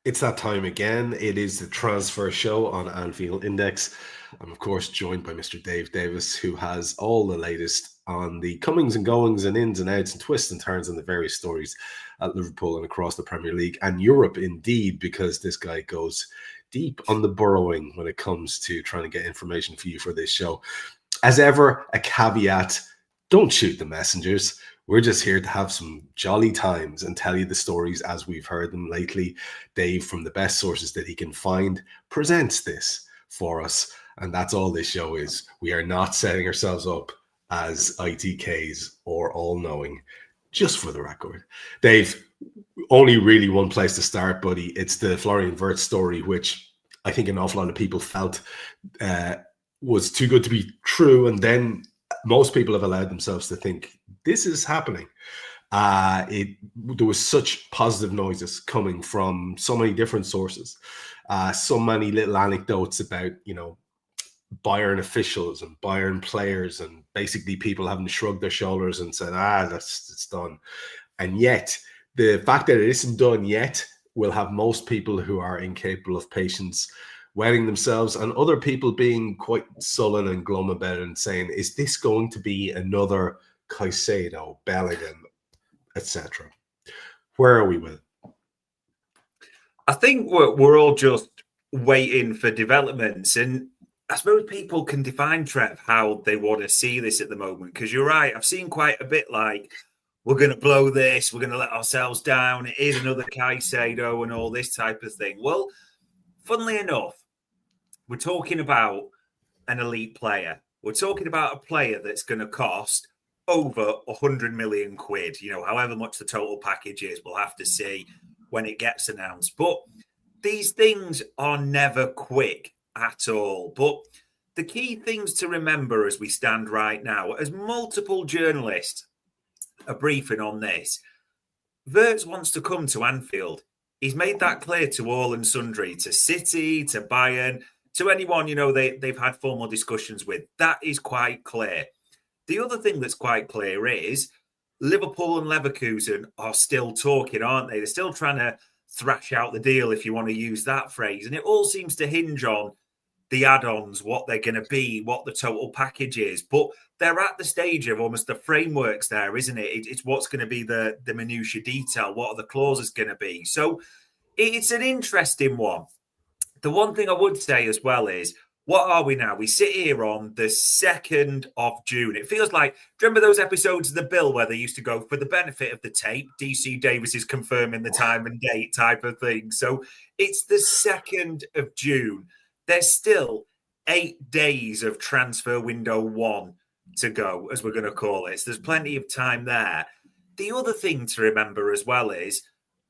It's that time again. It is the transfer show on Anfield Index. I'm, of course, joined by Mr. Dave Davies, who has all the latest on the comings and goings and ins and outs and twists and turns and the various stories at Liverpool and across the Premier League and Europe, indeed, because this guy goes deep on the burrowing when it comes to trying to get information for you for this show. As ever, a caveat, don't shoot the messengers. We're just here to have some jolly times and tell you the stories as we've heard them lately. Dave, from the best sources that he can find, presents this for us. And that's all this show is. We are not setting ourselves up as ITKs or all-knowing, just for the record. Dave, only really one place to start, buddy. It's the Florian Vert story, which I think an awful lot of people felt was too good to be true. And then most people have allowed themselves to think this is happening. There was such positive noises coming from so many different sources, so many little anecdotes about, Bayern officials and Bayern players, and basically people having shrugged their shoulders and said, it's done. And yet, the fact that it isn't done yet will have most people who are incapable of patience wetting themselves, and other people being quite sullen and glum about it and saying, is this going to be another Caicedo, Bellingham, etc.? Where are we with it? I think we're all just waiting for developments, and I suppose people can define, Trev, how they want to see this at the moment, because you're right, I've seen quite a bit like, we're going to blow this, we're going to let ourselves down, it is another Caicedo and all this type of thing. Well, funnily enough, we're talking about an elite player. We're talking about a player that's going to cost over 100 million quid, however much the total package is, we'll have to see when it gets announced. But these things are never quick at all. But the key things to remember as we stand right now, as multiple journalists are briefing on this, Vert wants to come to Anfield. He's made that clear to all and sundry, to City, to Bayern, to anyone, they've had formal discussions with. That is quite clear. The other thing that's quite clear is Liverpool and Leverkusen are still talking, aren't they? They're still trying to thrash out the deal, if you want to use that phrase. And it all seems to hinge on the add-ons, what they're going to be, what the total package is. But they're at the stage of almost the frameworks there, isn't it? It's what's going to be the minutiae detail. What are the clauses going to be? So it's an interesting one. The one thing I would say as well is, what are we now? We sit here on the 2nd of June. It feels like, do you remember those episodes of The Bill where they used to go, for the benefit of the tape, DC Davies is confirming the time and date type of thing. So it's the 2nd of June. There's still 8 days of transfer window 1 to go, as we're going to call it. So there's plenty of time there. The other thing to remember as well is,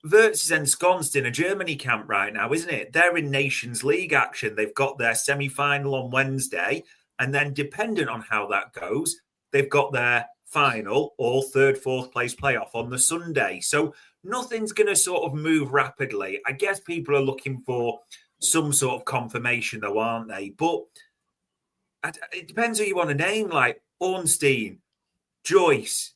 Verts is ensconced in a Germany camp right now, isn't it? They're in Nations League action. They've got their semi-final on Wednesday. And then dependent on how that goes, they've got their final or third, fourth place playoff on the Sunday. So nothing's going to sort of move rapidly. I guess people are looking for some sort of confirmation though, aren't they? But it depends who you want to name, like Ornstein, Joyce,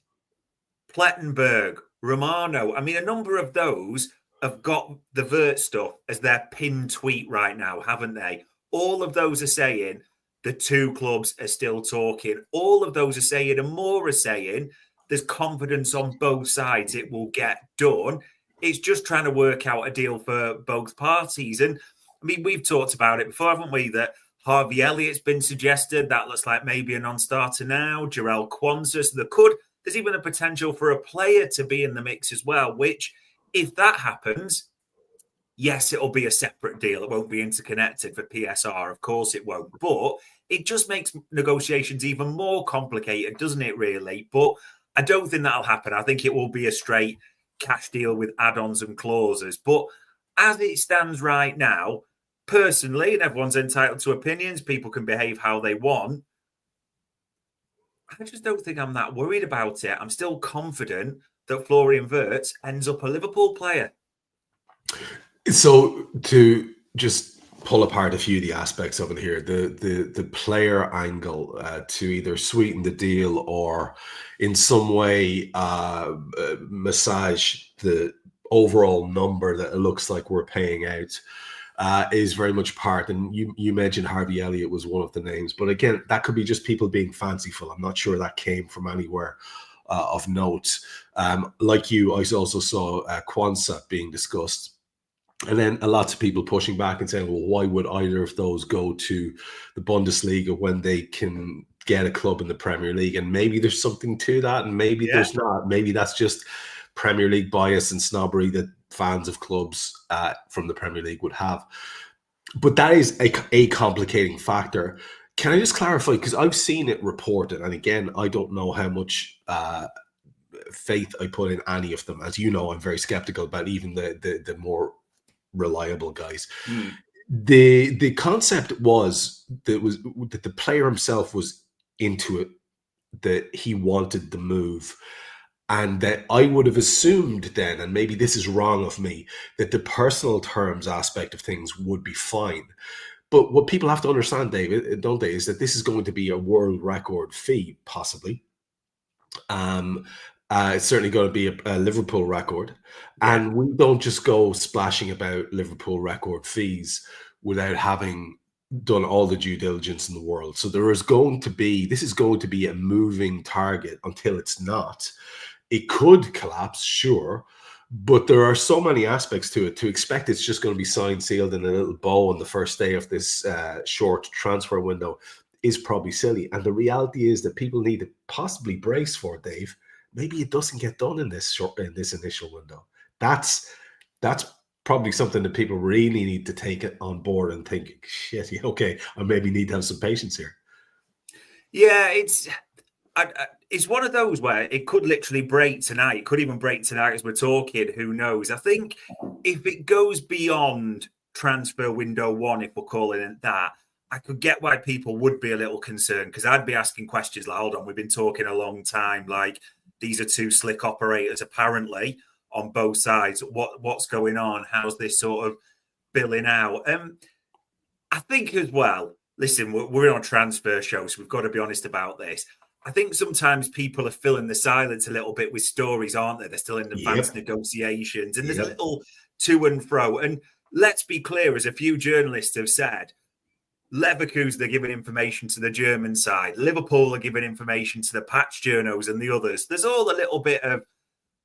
Plettenberg, Romano. I mean, a number of those have got the Vert stuff as their pinned tweet right now, haven't they? All of those are saying the two clubs are still talking. All of those are saying, and more are saying, there's confidence on both sides it will get done. It's just trying to work out a deal for both parties. And I mean, we've talked about it before, haven't we? That Harvey Elliott's been suggested. That looks like maybe a non-starter now. Jarell Quansah. So there's even a potential for a player to be in the mix as well, which, if that happens, yes, it'll be a separate deal. It won't be interconnected for PSR. Of course it won't. But it just makes negotiations even more complicated, doesn't it, really? But I don't think that'll happen. I think it will be a straight cash deal with add-ons and clauses. But as it stands right now, personally, and everyone's entitled to opinions, people can behave how they want, I just don't think I'm that worried about it. I'm still confident that Florian Vert ends up a Liverpool player. So to just pull apart a few of the aspects of it here, the player angle to either sweeten the deal or in some way massage the overall number that it looks like we're paying out is very much part. And you mentioned Harvey Elliott was one of the names, but again, that could be just people being fanciful. I'm not sure that came from anywhere of note. Like you, I also saw Kwanzaa being discussed. And then a lot of people pushing back and saying, well, why would either of those go to the Bundesliga when they can get a club in the Premier League? And maybe there's something to that, and maybe there's not. Maybe that's just Premier League bias and snobbery that fans of clubs from the Premier League would have. But that is a complicating factor. Can I just clarify, because I've seen it reported, and again, I don't know how much faith I put in any of them. As you know, I'm very skeptical about even the more reliable guys. The concept was that the player himself was into it, that he wanted the move, and that I would have assumed then, and maybe this is wrong of me, that the personal terms aspect of things would be fine. But what people have to understand, David, don't they, is that this is going to be a world record fee, possibly. It's certainly going to be a Liverpool record. And we don't just go splashing about Liverpool record fees without having done all the due diligence in the world. So this is going to be a moving target until it's not. It could collapse, sure, but there are so many aspects to it. To expect it's just going to be signed, sealed in a little bow on the first day of this short transfer window is probably silly. And the reality is that people need to possibly brace for it, Dave. Maybe it doesn't get done in this initial window. That's probably something that people really need to take it on board and think, shit, okay, I maybe need to have some patience here. Yeah, it's one of those where it could literally break tonight. It could even break tonight as we're talking. Who knows? I think if it goes beyond transfer window one, if we're calling it that, I could get why people would be a little concerned, because I'd be asking questions like, hold on, we've been talking a long time. Like, these are two slick operators, apparently, on both sides. What's going on? How's this sort of billing out? I think as well, listen, we're on a transfer show, so we've got to be honest about this. I think sometimes people are filling the silence a little bit with stories, aren't they? They're still in advanced negotiations, and there's a little to and fro. And let's be clear, as a few journalists have said, Leverkusen are giving information to the German side. Liverpool are giving information to the patch journos and the others. There's all a little bit of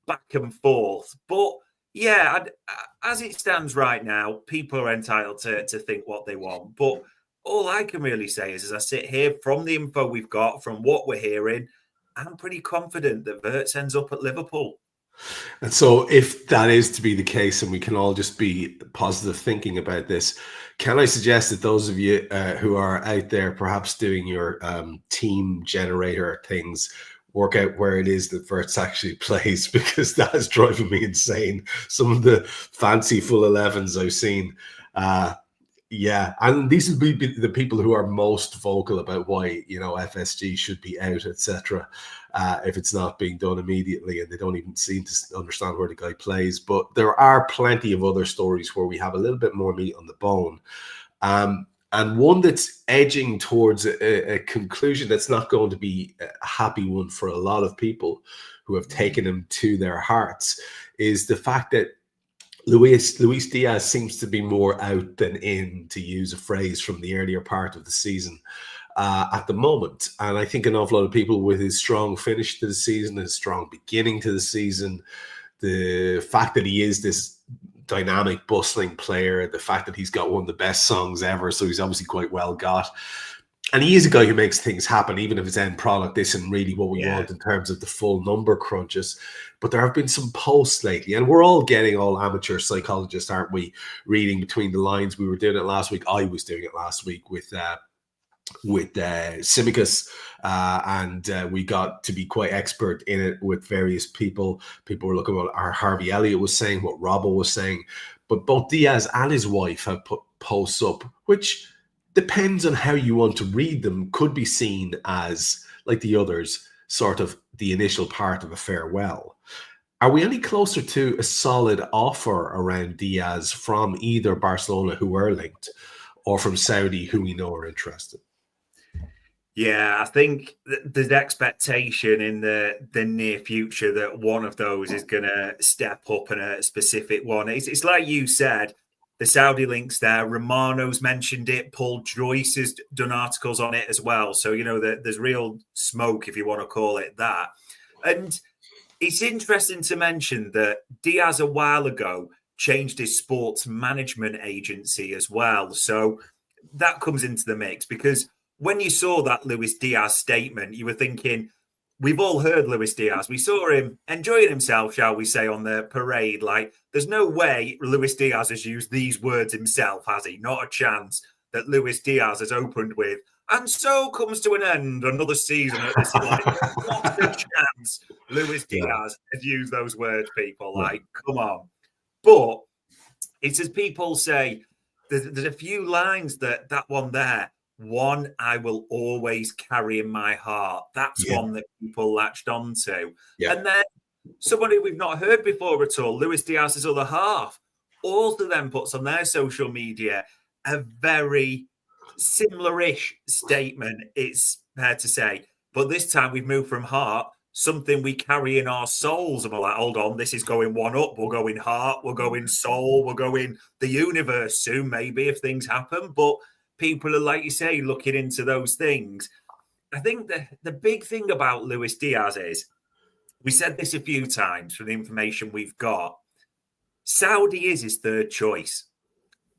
back and forth. But yeah, as it stands right now, people are entitled to think what they want. But all I can really say is, as I sit here, from the info we've got, from what we're hearing, I'm pretty confident that Vert ends up at Liverpool. And so if that is to be the case, and we can all just be positive thinking about this, can I suggest that those of you who are out there perhaps doing your team generator things, work out where it is that Verts actually plays, because that is driving me insane. Some of the fancy full 11s I've seen. And these will be the people who are most vocal about why, FSG should be out, etc. If it's not being done immediately, and they don't even seem to understand where the guy plays. But there are plenty of other stories where we have a little bit more meat on the bone. And one that's edging towards a conclusion that's not going to be a happy one for a lot of people who have taken him to their hearts is the fact that Luis Diaz seems to be more out than in, to use a phrase from the earlier part of the season at the moment. And I think an awful lot of people, with his strong finish to the season, his strong beginning to the season, the fact that he is this dynamic, bustling player, the fact that he's got one of the best songs ever, so he's obviously quite well got. And he is a guy who makes things happen, even if his end product isn't really what we want in terms of the full number crunches. But there have been some posts lately, and we're all getting all amateur psychologists, aren't we? Reading between the lines. We were doing it last week. I was doing it last week with Simicus, and we got to be quite expert in it with various people. People were looking at what Harvey Elliott was saying, what Robbo was saying. But both Diaz and his wife have put posts up, which depends on how you want to read them, could be seen as, like the others, sort of the initial part of a farewell. Are we any closer to a solid offer around Diaz from either Barcelona, who are linked, or from Saudi, who we know are interested? Yeah, I think there's expectation in the near future that one of those is going to step up in a specific one. It's like you said, the Saudi links there. Romano's mentioned it. Paul Joyce has done articles on it as well. So, there's real smoke, if you want to call it that. And it's interesting to mention that Diaz a while ago changed his sports management agency as well. So that comes into the mix because when you saw that Luis Diaz statement, you were thinking, we've all heard Luis Diaz. We saw him enjoying himself, shall we say, on the parade. Like, there's no way Luis Diaz has used these words himself, has he? Not a chance that Luis Diaz has opened with, and so comes to an end another season at this like, not a chance Luis Diaz has used those words, people. Like, come on. But it's as people say, there's a few lines that one there, one I will always carry in my heart. That's one that people latched onto. Yeah. And then somebody we've not heard before at all, Luis Diaz's other half, also then puts on their social media a very similar-ish statement, it's fair to say. But this time we've moved from heart, something we carry in our souls. And we're like, hold on, this is going one up. We'll go in heart, we'll go in soul, we'll go in the universe soon, maybe, if things happen. But people are, like you say, looking into those things. I think the big thing about Luis Diaz is, we said this a few times from the information we've got, Saudi is his third choice.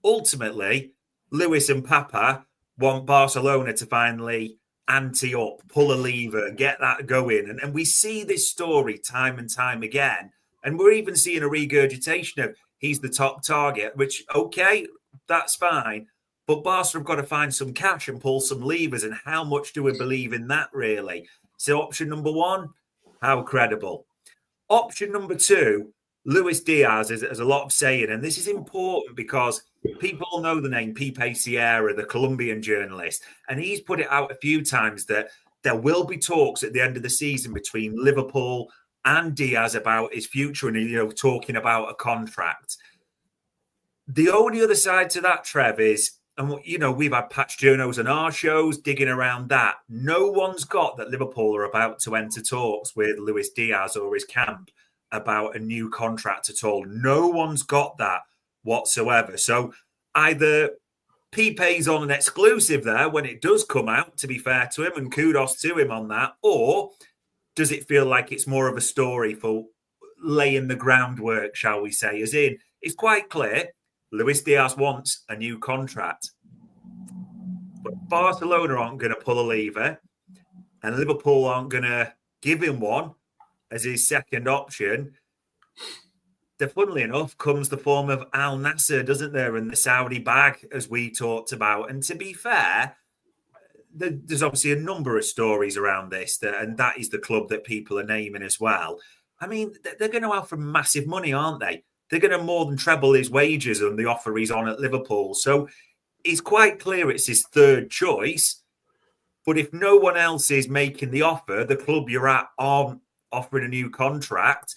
Ultimately, Luis and Papa want Barcelona to finally ante up, pull a lever, get that going. And we see this story time and time again. And we're even seeing a regurgitation of he's the top target, which, okay, that's fine. But Barca have got to find some cash and pull some levers. And how much do we believe in that, really? So option number one, how credible? Option number two, Luis Diaz has a lot of saying. And this is important because people know the name Pipe Sierra, the Colombian journalist. And he's put it out a few times that there will be talks at the end of the season between Liverpool and Diaz about his future and, talking about a contract. The only other side to that, Trev, is, and we've had patch journos on our shows digging around that. No one's got that Liverpool are about to enter talks with Luis Diaz or his camp about a new contract at all. No one's got that whatsoever. So either Pipe's on an exclusive there when it does come out, to be fair to him, and kudos to him on that, or does it feel like it's more of a story for laying the groundwork, shall we say, as in, it's quite clear Luis Diaz wants a new contract. But Barcelona aren't going to pull a lever and Liverpool aren't going to give him one as his second option. Then, funnily enough, comes the form of Al Nassr, doesn't there, and the Saudi bag, as we talked about. And to be fair, there's obviously a number of stories around this, and that is the club that people are naming as well. I mean, they're going to offer massive money, aren't they? They're going to more than treble his wages on the offer he's on at Liverpool. So it's quite clear it's his third choice. But if no one else is making the offer, the club you're at aren't offering a new contract.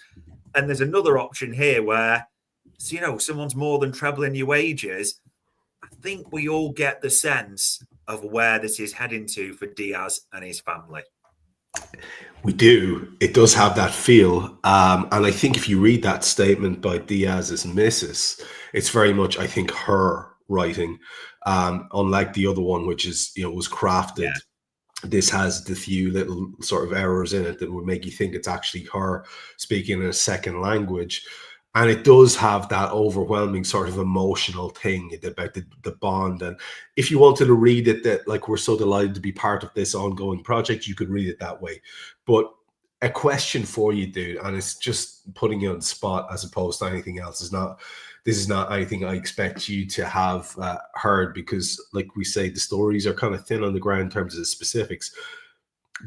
And there's another option here where, someone's more than trebling your wages. I think we all get the sense of where this is heading to for Diaz and his family. We do. It does have that feel. And I think if you read that statement by Diaz's missus, it's very much, I think, her writing. Unlike the other one, which is, was crafted. Yeah. This has the few little sort of errors in it that would make you think it's actually her speaking in a second language. And it does have that overwhelming sort of emotional thing about the bond. And if you wanted to read it, that like, we're so delighted to be part of this ongoing project, you could read it that way. But a question for you, dude, and it's just putting you on the spot as opposed to anything else. This is not anything I expect you to have heard, because like we say, the stories are kind of thin on the ground in terms of the specifics.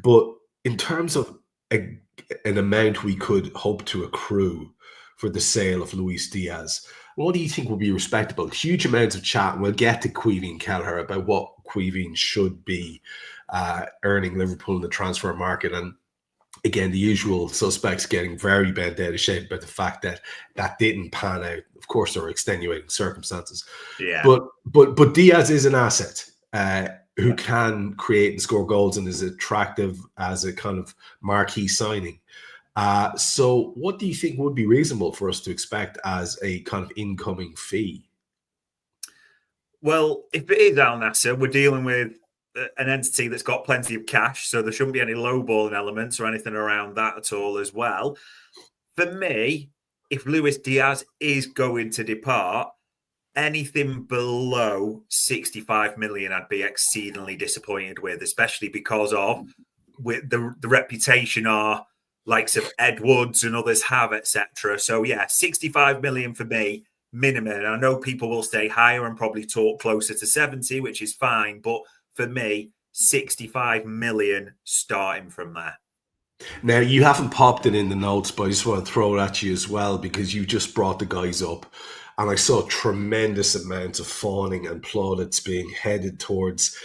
But in terms of an amount we could hope to accrue for the sale of Luis Diaz, what do you think would be respectable? Huge amounts of chat, and we'll get to Caoimhín Kelleher about what Caoimhín should be earning Liverpool in the transfer market. And again, the usual suspects getting very bent out of shape about the fact that that didn't pan out. Of course, there were extenuating circumstances. Yeah. But Diaz is an asset. who can create and score goals and is attractive as a kind of marquee signing. So what do you think would be reasonable for us to expect as a kind of incoming fee? Well, if it is Al Nassr, we're dealing with an entity that's got plenty of cash, so there shouldn't be any lowballing elements or anything around that at all as well. For me, if Luis Diaz is going to depart, anything below 65 million, I'd be exceedingly disappointed with, especially because of with the reputation our likes of Ed Woods and others have, etc. So yeah, 65 million for me, minimum. And I know people will stay higher and probably talk closer to 70, which is fine. But for me, 65 million starting from there. Now, you haven't popped it in the notes, but I just want to throw it at you as well because you just brought the guys up. And I saw tremendous amounts of fawning and plaudits being headed towards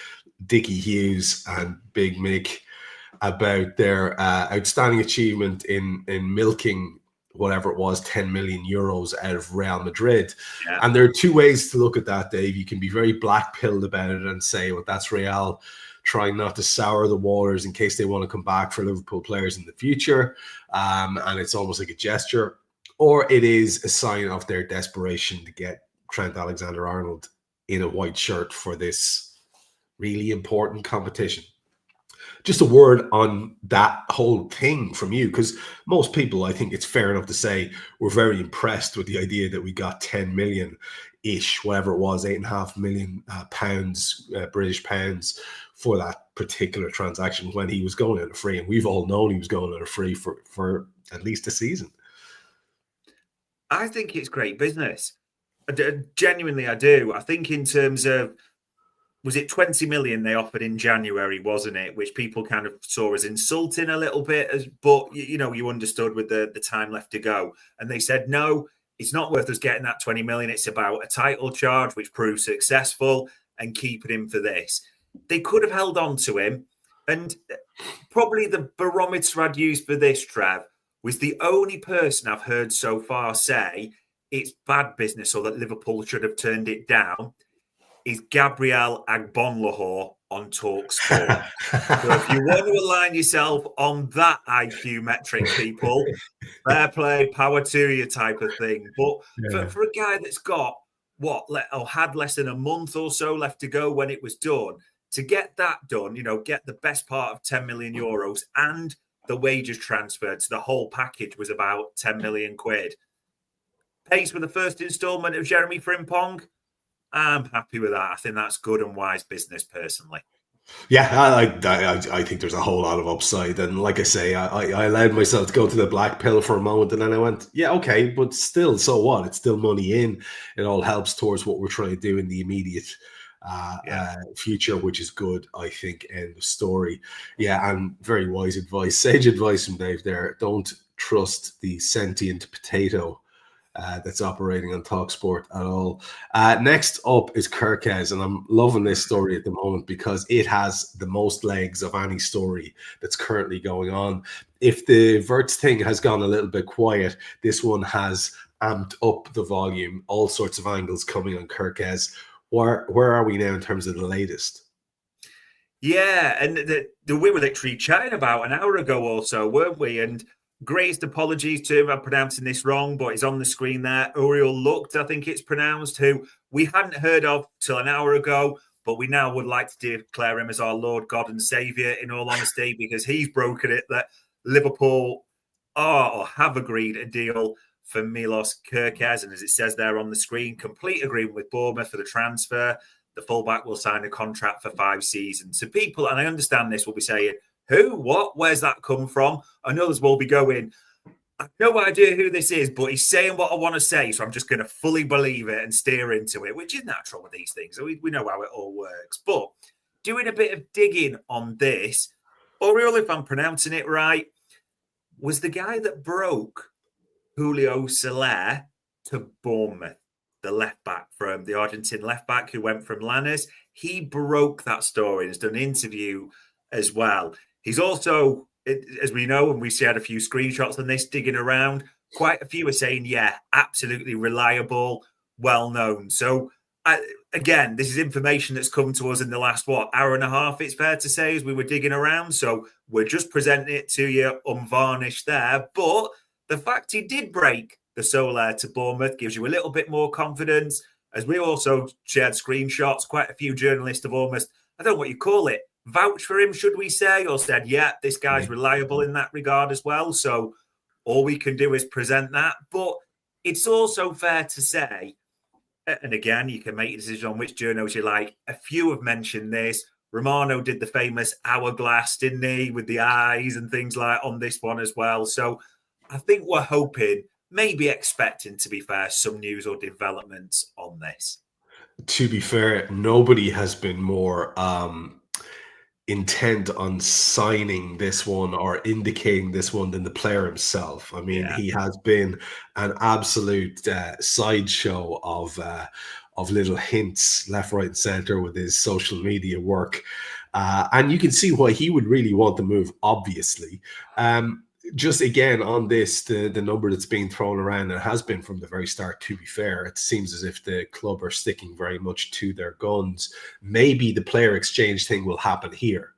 Dickie Hughes and Big Mick about their outstanding achievement in milking whatever it was, 10 million euros out of Real Madrid. Yeah. And there are two ways to look at that, Dave. You can be very black-pilled about it and say, well, that's Real trying not to sour the waters in case they want to come back for Liverpool players in the future. And it's almost like a gesture. Or it is a sign of their desperation to get Trent Alexander-Arnold in a white shirt for this really important competition. Just a word on that whole thing from you, because most people, I think it's fair enough to say, were very impressed with the idea that we got 10 million-ish, whatever it was, 8.5 million pounds, British pounds, for that particular transaction when he was going on a free. And we've all known he was going on a free for at least a season. I think it's great business. Genuinely, I do. I think in terms of, was it 20 million they offered in January, wasn't it? Which people kind of saw as insulting a little bit, but you understood with the time left to go. And they said, no, it's not worth us getting that 20 million. It's about a title charge, which proved successful, and keeping him for this. They could have held on to him. And probably the barometer I'd use for this, Trev, was the only person I've heard so far say it's bad business or that Liverpool should have turned it down is Gabriel Agbonlahor on TalkSport. So if you want to align yourself on that IQ metric, people, fair play, power to you type of thing. But for a guy that's got, had less than a month or so left to go when it was done, to get that done, get the best part of 10 million euros and the wages transferred, so the whole package was about 10 million quid. Pays for the first instalment of Jeremy Frimpong. I'm happy with that. I think that's good and wise business, personally. Yeah, I think there's a whole lot of upside. And like I say, I allowed myself to go to the black pill for a moment. And then I went, yeah, okay, but still, so what? It's still money in. It all helps towards what we're trying to do in the immediate future, which is good, I think. End of story. Yeah, and very wise advice. Sage advice from Dave there. Don't trust the sentient potato that's operating on TalkSport at all. Next up is Kirkez, and I'm loving this story at the moment because it has the most legs of any story that's currently going on. If the Verts thing has gone a little bit quiet, this one has amped up the volume, all sorts of angles coming on Kirkez. Where are we now in terms of the latest? Yeah, and we were literally chatting about an hour ago or so, weren't we? And greatest apologies to him. I'm pronouncing this wrong, but he's on the screen there. Uriel Lucht, I think it's pronounced, who we hadn't heard of till an hour ago, but we now would like to declare him as our Lord, God and Saviour, in all honesty, because he's broken it that Liverpool are or have agreed a deal for Milos Kirk, and as it says there on the screen, complete agreement with Bournemouth for the transfer. The fullback will sign a contract for 5 seasons. So people, and I understand this, will be saying, who? What? Where's that come from? And others will be going, I have no idea who this is, but he's saying what I want to say, so I'm just going to fully believe it and steer into it, which is natural with these things. We know how it all works. But doing a bit of digging on this, Oriol, if I'm pronouncing it right, was the guy that broke Julio Soler to Bournemouth, the left back from the Argentine left back who went from Lanús. He broke that story and has done an interview as well. He's also, as we know, and we shared a few screenshots on this, digging around, quite a few are saying, yeah, absolutely reliable, well-known. So again, this is information that's come to us in the last, hour and a half, it's fair to say, as we were digging around. So we're just presenting it to you unvarnished there. But the fact he did break the Soler to Bournemouth gives you a little bit more confidence. As we also shared screenshots, quite a few journalists have almost, I don't know what you call it, vouched for him, should we say, or said, yeah, this guy's reliable in that regard as well. So all we can do is present that. But it's also fair to say, and again, you can make a decision on which journos you like. A few have mentioned this. Romano did the famous hourglass, didn't he, with the eyes and things like on this one as well. So I think we're hoping, maybe expecting, to be fair, some news or developments on this. To be fair, nobody has been more intent on signing this one or indicating this one than the player himself. I mean, he has been an absolute sideshow of little hints left, right, and center with his social media work. And you can see why he would really want the move, obviously. Just again on this, the number that's being thrown around, and has been from the very start, to be fair, it seems as if the club are sticking very much to their guns. Maybe the player exchange thing will happen here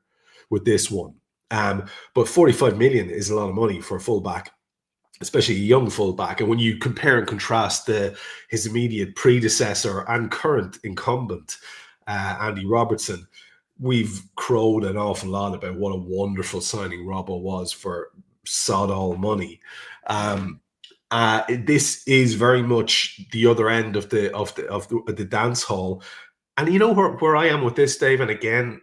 with this one. But 45 million is a lot of money for a fullback, especially a young fullback. And when you compare and contrast his immediate predecessor and current incumbent, Andy Robertson, we've crowed an awful lot about what a wonderful signing Robbo was for sod all money. This is very much the other end of the dance hall. And you know where I am with this, Dave? And again,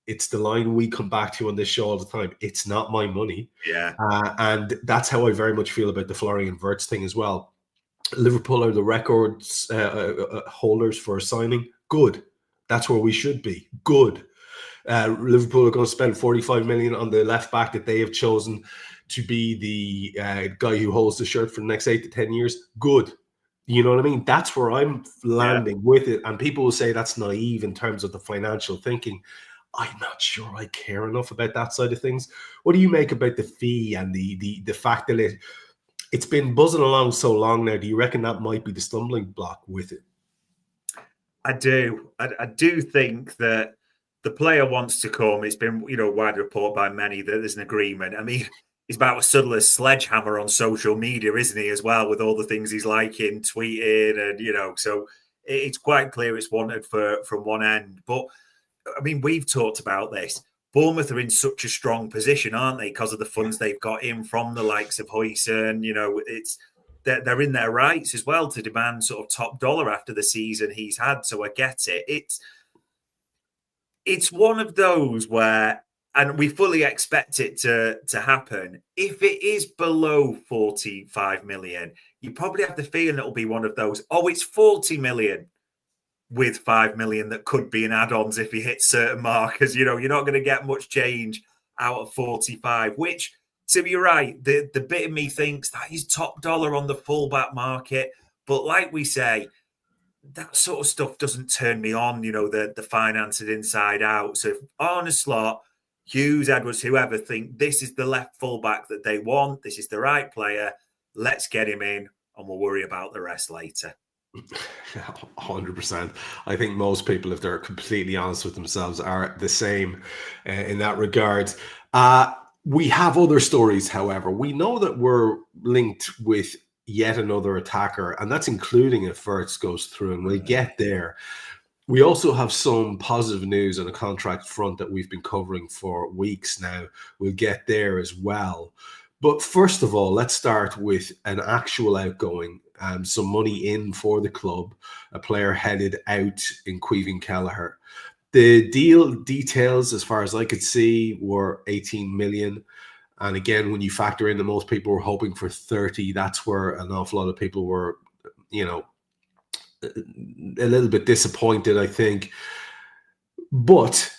it's the line we come back to on this show all the time. It's not my money. Yeah. And that's how I very much feel about the Florian Vert thing as well. Liverpool are the records holders for a signing. Good. That's where we should be. Good. Liverpool are going to spend 45 million on the left back that they have chosen to be the guy who holds the shirt for the next 8 to 10 years. Good. You know what I mean? That's where I'm landing with it. And people will say that's naive in terms of the financial thinking. I'm not sure I care enough about that side of things. What do you make about the fee and the fact that it's been buzzing along so long now? Do you reckon that might be the stumbling block with it? I do. I do think that the player wants to come. It's been, wide report by many that there's an agreement. I mean, he's about as subtle as Sledgehammer on social media, isn't he, as well, with all the things he's liking, tweeting, and, so it's quite clear it's wanted from one end. But, I mean, we've talked about this. Bournemouth are in such a strong position, aren't they, because of the funds they've got in from the likes of Huijsen. They're in their rights as well to demand sort of top dollar after the season he's had. So I get it. It's one of those where, and we fully expect it to happen. If it is below 45 million, you probably have the feeling it'll be one of those, it's 40 million with 5 million that could be in add-ons if he hits certain markers. You're not going to get much change out of 45, which, to be right, the bit of me thinks that is top dollar on the fullback market. But like we say, that sort of stuff doesn't turn me on, the finances inside out. So if Arne Slot, Hughes, Edwards, whoever think this is the left fullback that they want, this is the right player, let's get him in and we'll worry about the rest later. 100%. I think most people, if they're completely honest with themselves, are the same in that regard. We have other stories, however. We know that we're linked with yet another attacker, and that's including if Verts goes through, and we'll get there. We also have some positive news on a contract front that we've been covering for weeks now. We'll get there as well. But first of all, let's start with an actual outgoing, some money in for the club, a player headed out in Keller. The deal details, as far as I could see, were 18 million. And again, when you factor in that most people were hoping for 30, that's where an awful lot of people were, a little bit disappointed, I think. But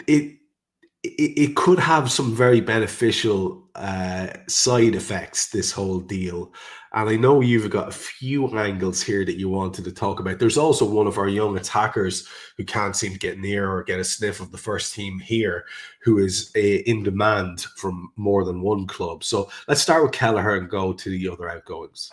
it could have some very beneficial side effects, this whole deal. And I know you've got a few angles here that you wanted to talk about. There's also one of our young attackers who can't seem to get near or get a sniff of the first team here, who is in demand from more than one club. So let's start with Kelleher and go to the other outgoings.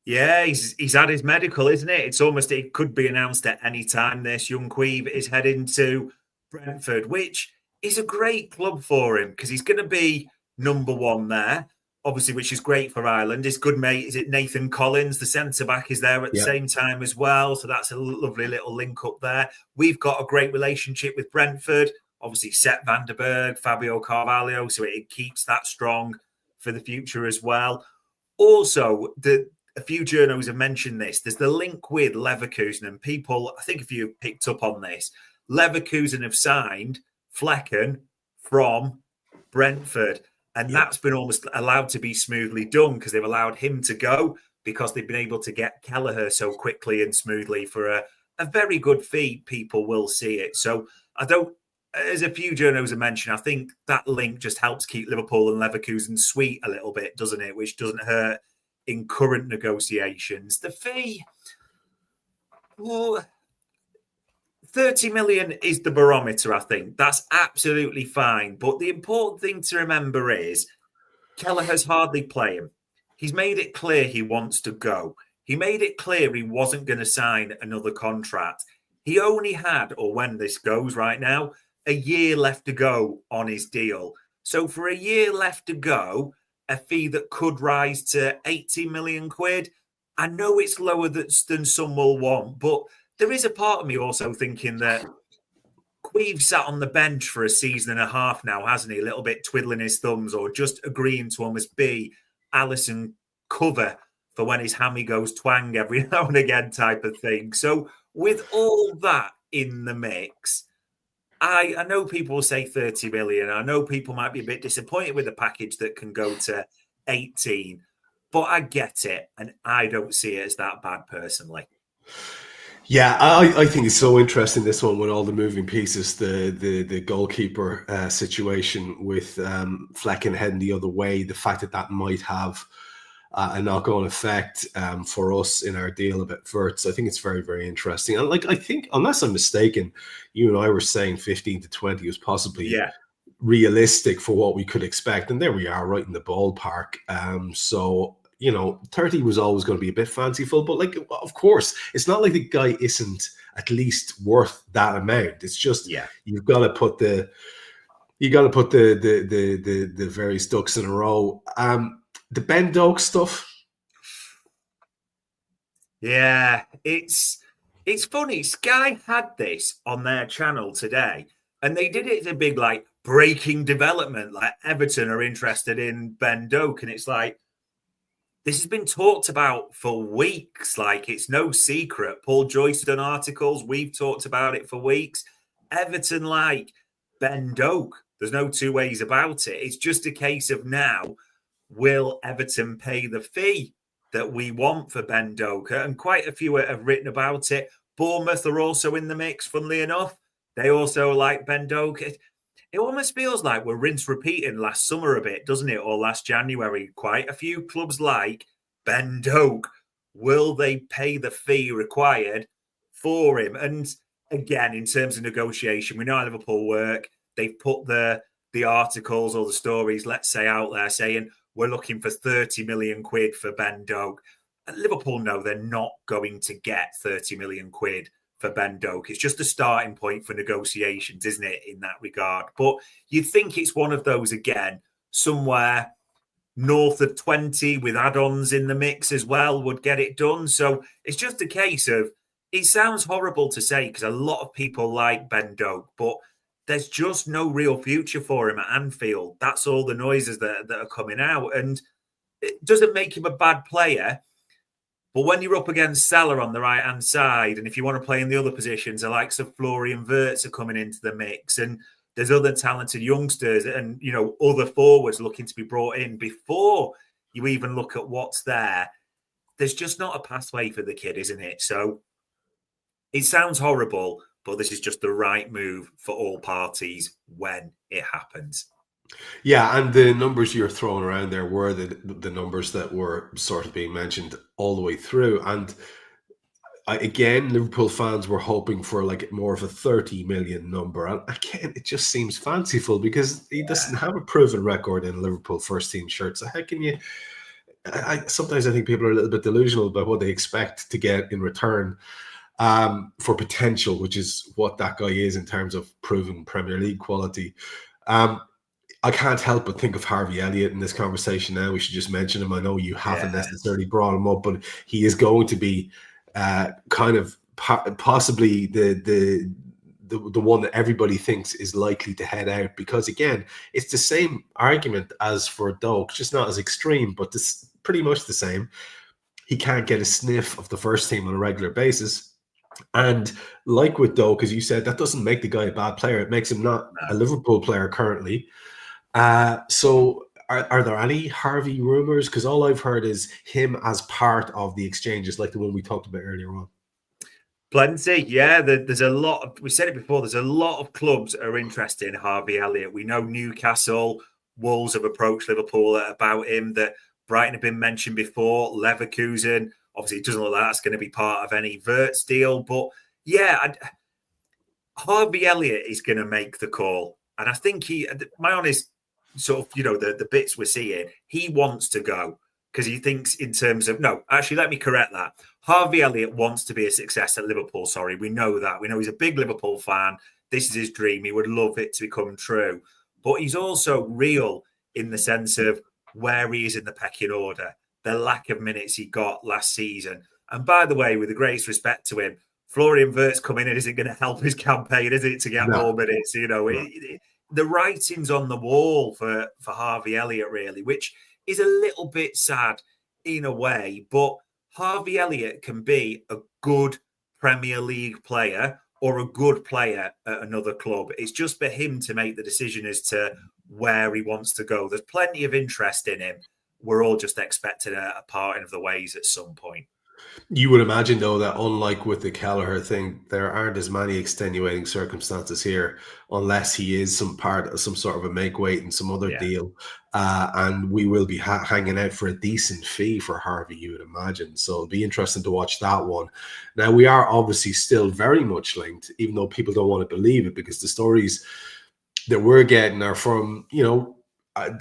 Yeah, he's had his medical, isn't it? It could be announced at any time. This young Queeve is heading to Brentford, which is a great club for him because he's going to be number one there, obviously, which is great for Ireland. His good mate, is it Nathan Collins, the centre back, is there at the same time as well. So that's a lovely little link up there. We've got a great relationship with Brentford. Obviously, Cech van der Berg, Fabio Carvalho, so it keeps that strong for the future as well. Also, a few journos have mentioned this. There's the link with Leverkusen, and people, I think if you picked up on this, Leverkusen have signed Flecken from Brentford, and that's been almost allowed to be smoothly done because they've allowed him to go because they've been able to get Keller so quickly and smoothly for a very good fee. People will see it. So I don't, as a few journos have mentioned, I think that link just helps keep Liverpool and Leverkusen sweet a little bit, doesn't it? Which doesn't hurt in current negotiations. The fee, well, 30 million is the barometer, I think. That's absolutely fine. But the important thing to remember is Keller has hardly played him. He's made it clear he wants to go. He made it clear he wasn't going to sign another contract. He only had, or when this goes right now, a year left to go on his deal. So for a year left to go, a fee that could rise to 80 million quid, I know it's lower than some will want, but there is a part of me also thinking that Queeve sat on the bench for a season and a half now, hasn't he? A little bit twiddling his thumbs or just agreeing to almost be Alisson cover for when his hammy goes twang every now and again type of thing. So with all that in the mix, I know people will say 30 million. I know people might be a bit disappointed with a package that can go to 18, but I get it. And I don't see it as that bad personally. Yeah, I think it's so interesting, this one, with all the moving pieces, the goalkeeper situation with Flecken heading the other way, the fact that might have a knock-on effect for us in our deal about Vert. So I think it's very, very interesting. And I think, unless I'm mistaken, you and I were saying 15 to 20 was possibly realistic for what we could expect. And there we are, right in the ballpark. So, 30 was always going to be a bit fanciful. But, of course, it's not like the guy isn't at least worth that amount. It's just you've got to put the various ducks in a row. The Ben Doak stuff. Yeah, it's funny. Sky had this on their channel today, and they did it as a big breaking development. Like Everton are interested in Ben Doak, and it's like this has been talked about for weeks. Like it's no secret. Paul Joyce done articles. We've talked about it for weeks. Everton like Ben Doak. There's no two ways about it. It's just a case of now, will Everton pay the fee that we want for Ben Doak? And quite a few have written about it. Bournemouth are also in the mix, funnily enough. They also like Ben Doak. It almost feels like we're rinse repeating last summer a bit, doesn't it? Or last January. Quite a few clubs like Ben Doak. Will they pay the fee required for him? And again, in terms of negotiation, we know how Liverpool work. They've put the articles or the stories, let's say, out there saying, we're looking for 30 million quid for Ben Doak. And Liverpool know they're not going to get 30 million quid for Ben Doak. It's just a starting point for negotiations, isn't it, in that regard? But you'd think it's one of those, again, somewhere north of 20 with add-ons in the mix as well would get it done. So it's just a case of, it sounds horrible to say because a lot of people like Ben Doak, but there's just no real future for him at Anfield. That's all the noises that are coming out. And it doesn't make him a bad player. But when you're up against Salah on the right-hand side, and if you want to play in the other positions, the likes of Florian Vert are coming into the mix. And there's other talented youngsters and, other forwards looking to be brought in before you even look at what's there. There's just not a pathway for the kid, isn't it? So it sounds horrible, but this is just the right move for all parties when it happens. Yeah, and the numbers you're throwing around there were the numbers that were sort of being mentioned all the way through. And again, Liverpool fans were hoping for more of a 30 million number. And again, it just seems fanciful because he doesn't have a proven record in Liverpool first team shirts. So how can you sometimes I think people are a little bit delusional about what they expect to get in return for potential, which is what that guy is in terms of proven Premier League quality. I can't help but think of Harvey Elliott in this conversation now. We should just mention him. I know you haven't necessarily brought him up, but he is going to be kind of possibly the one that everybody thinks is likely to head out, because again, it's the same argument as for Doak, just not as extreme, but this pretty much the same. He can't get a sniff of the first team on a regular basis. And like with Doak, as you said, that doesn't make the guy a bad player. It makes him not a Liverpool player currently. So are there any Harvey rumors? Because all I've heard is him as part of the exchanges, like the one we talked about earlier on. Plenty, yeah. There's a lot of, we said it before, there's a lot of clubs that are interested in Harvey Elliott. We know Newcastle, Wolves have approached Liverpool about him, that Brighton have been mentioned before, Leverkusen. Obviously, it doesn't look like that's going to be part of any Vert's deal. But yeah, Harvey Elliott is going to make the call. And I think my honest sort of, the bits we're seeing, he wants to go. Because he thinks in terms of, no, actually, let me correct that. Harvey Elliott wants to be a success at Liverpool. Sorry, we know that. We know he's a big Liverpool fan. This is his dream. He would love it to become true. But he's also real in the sense of where he is in the pecking order, the lack of minutes he got last season. And by the way, with the greatest respect to him, Florian Vert's coming in isn't going to help his campaign, is it, to get more minutes? The writing's on the wall for Harvey Elliott, really, which is a little bit sad in a way, but Harvey Elliott can be a good Premier League player or a good player at another club. It's just for him to make the decision as to where he wants to go. There's plenty of interest in him. We're all just expecting a parting of the ways at some point. You would imagine, though, that unlike with the Keller thing, there aren't as many extenuating circumstances here, unless he is some part of some sort of a make weight and some other deal. And we will be hanging out for a decent fee for Harvey, you would imagine. So it'll be interesting to watch that one. Now, we are obviously still very much linked, even though people don't want to believe it, because the stories that we're getting are from,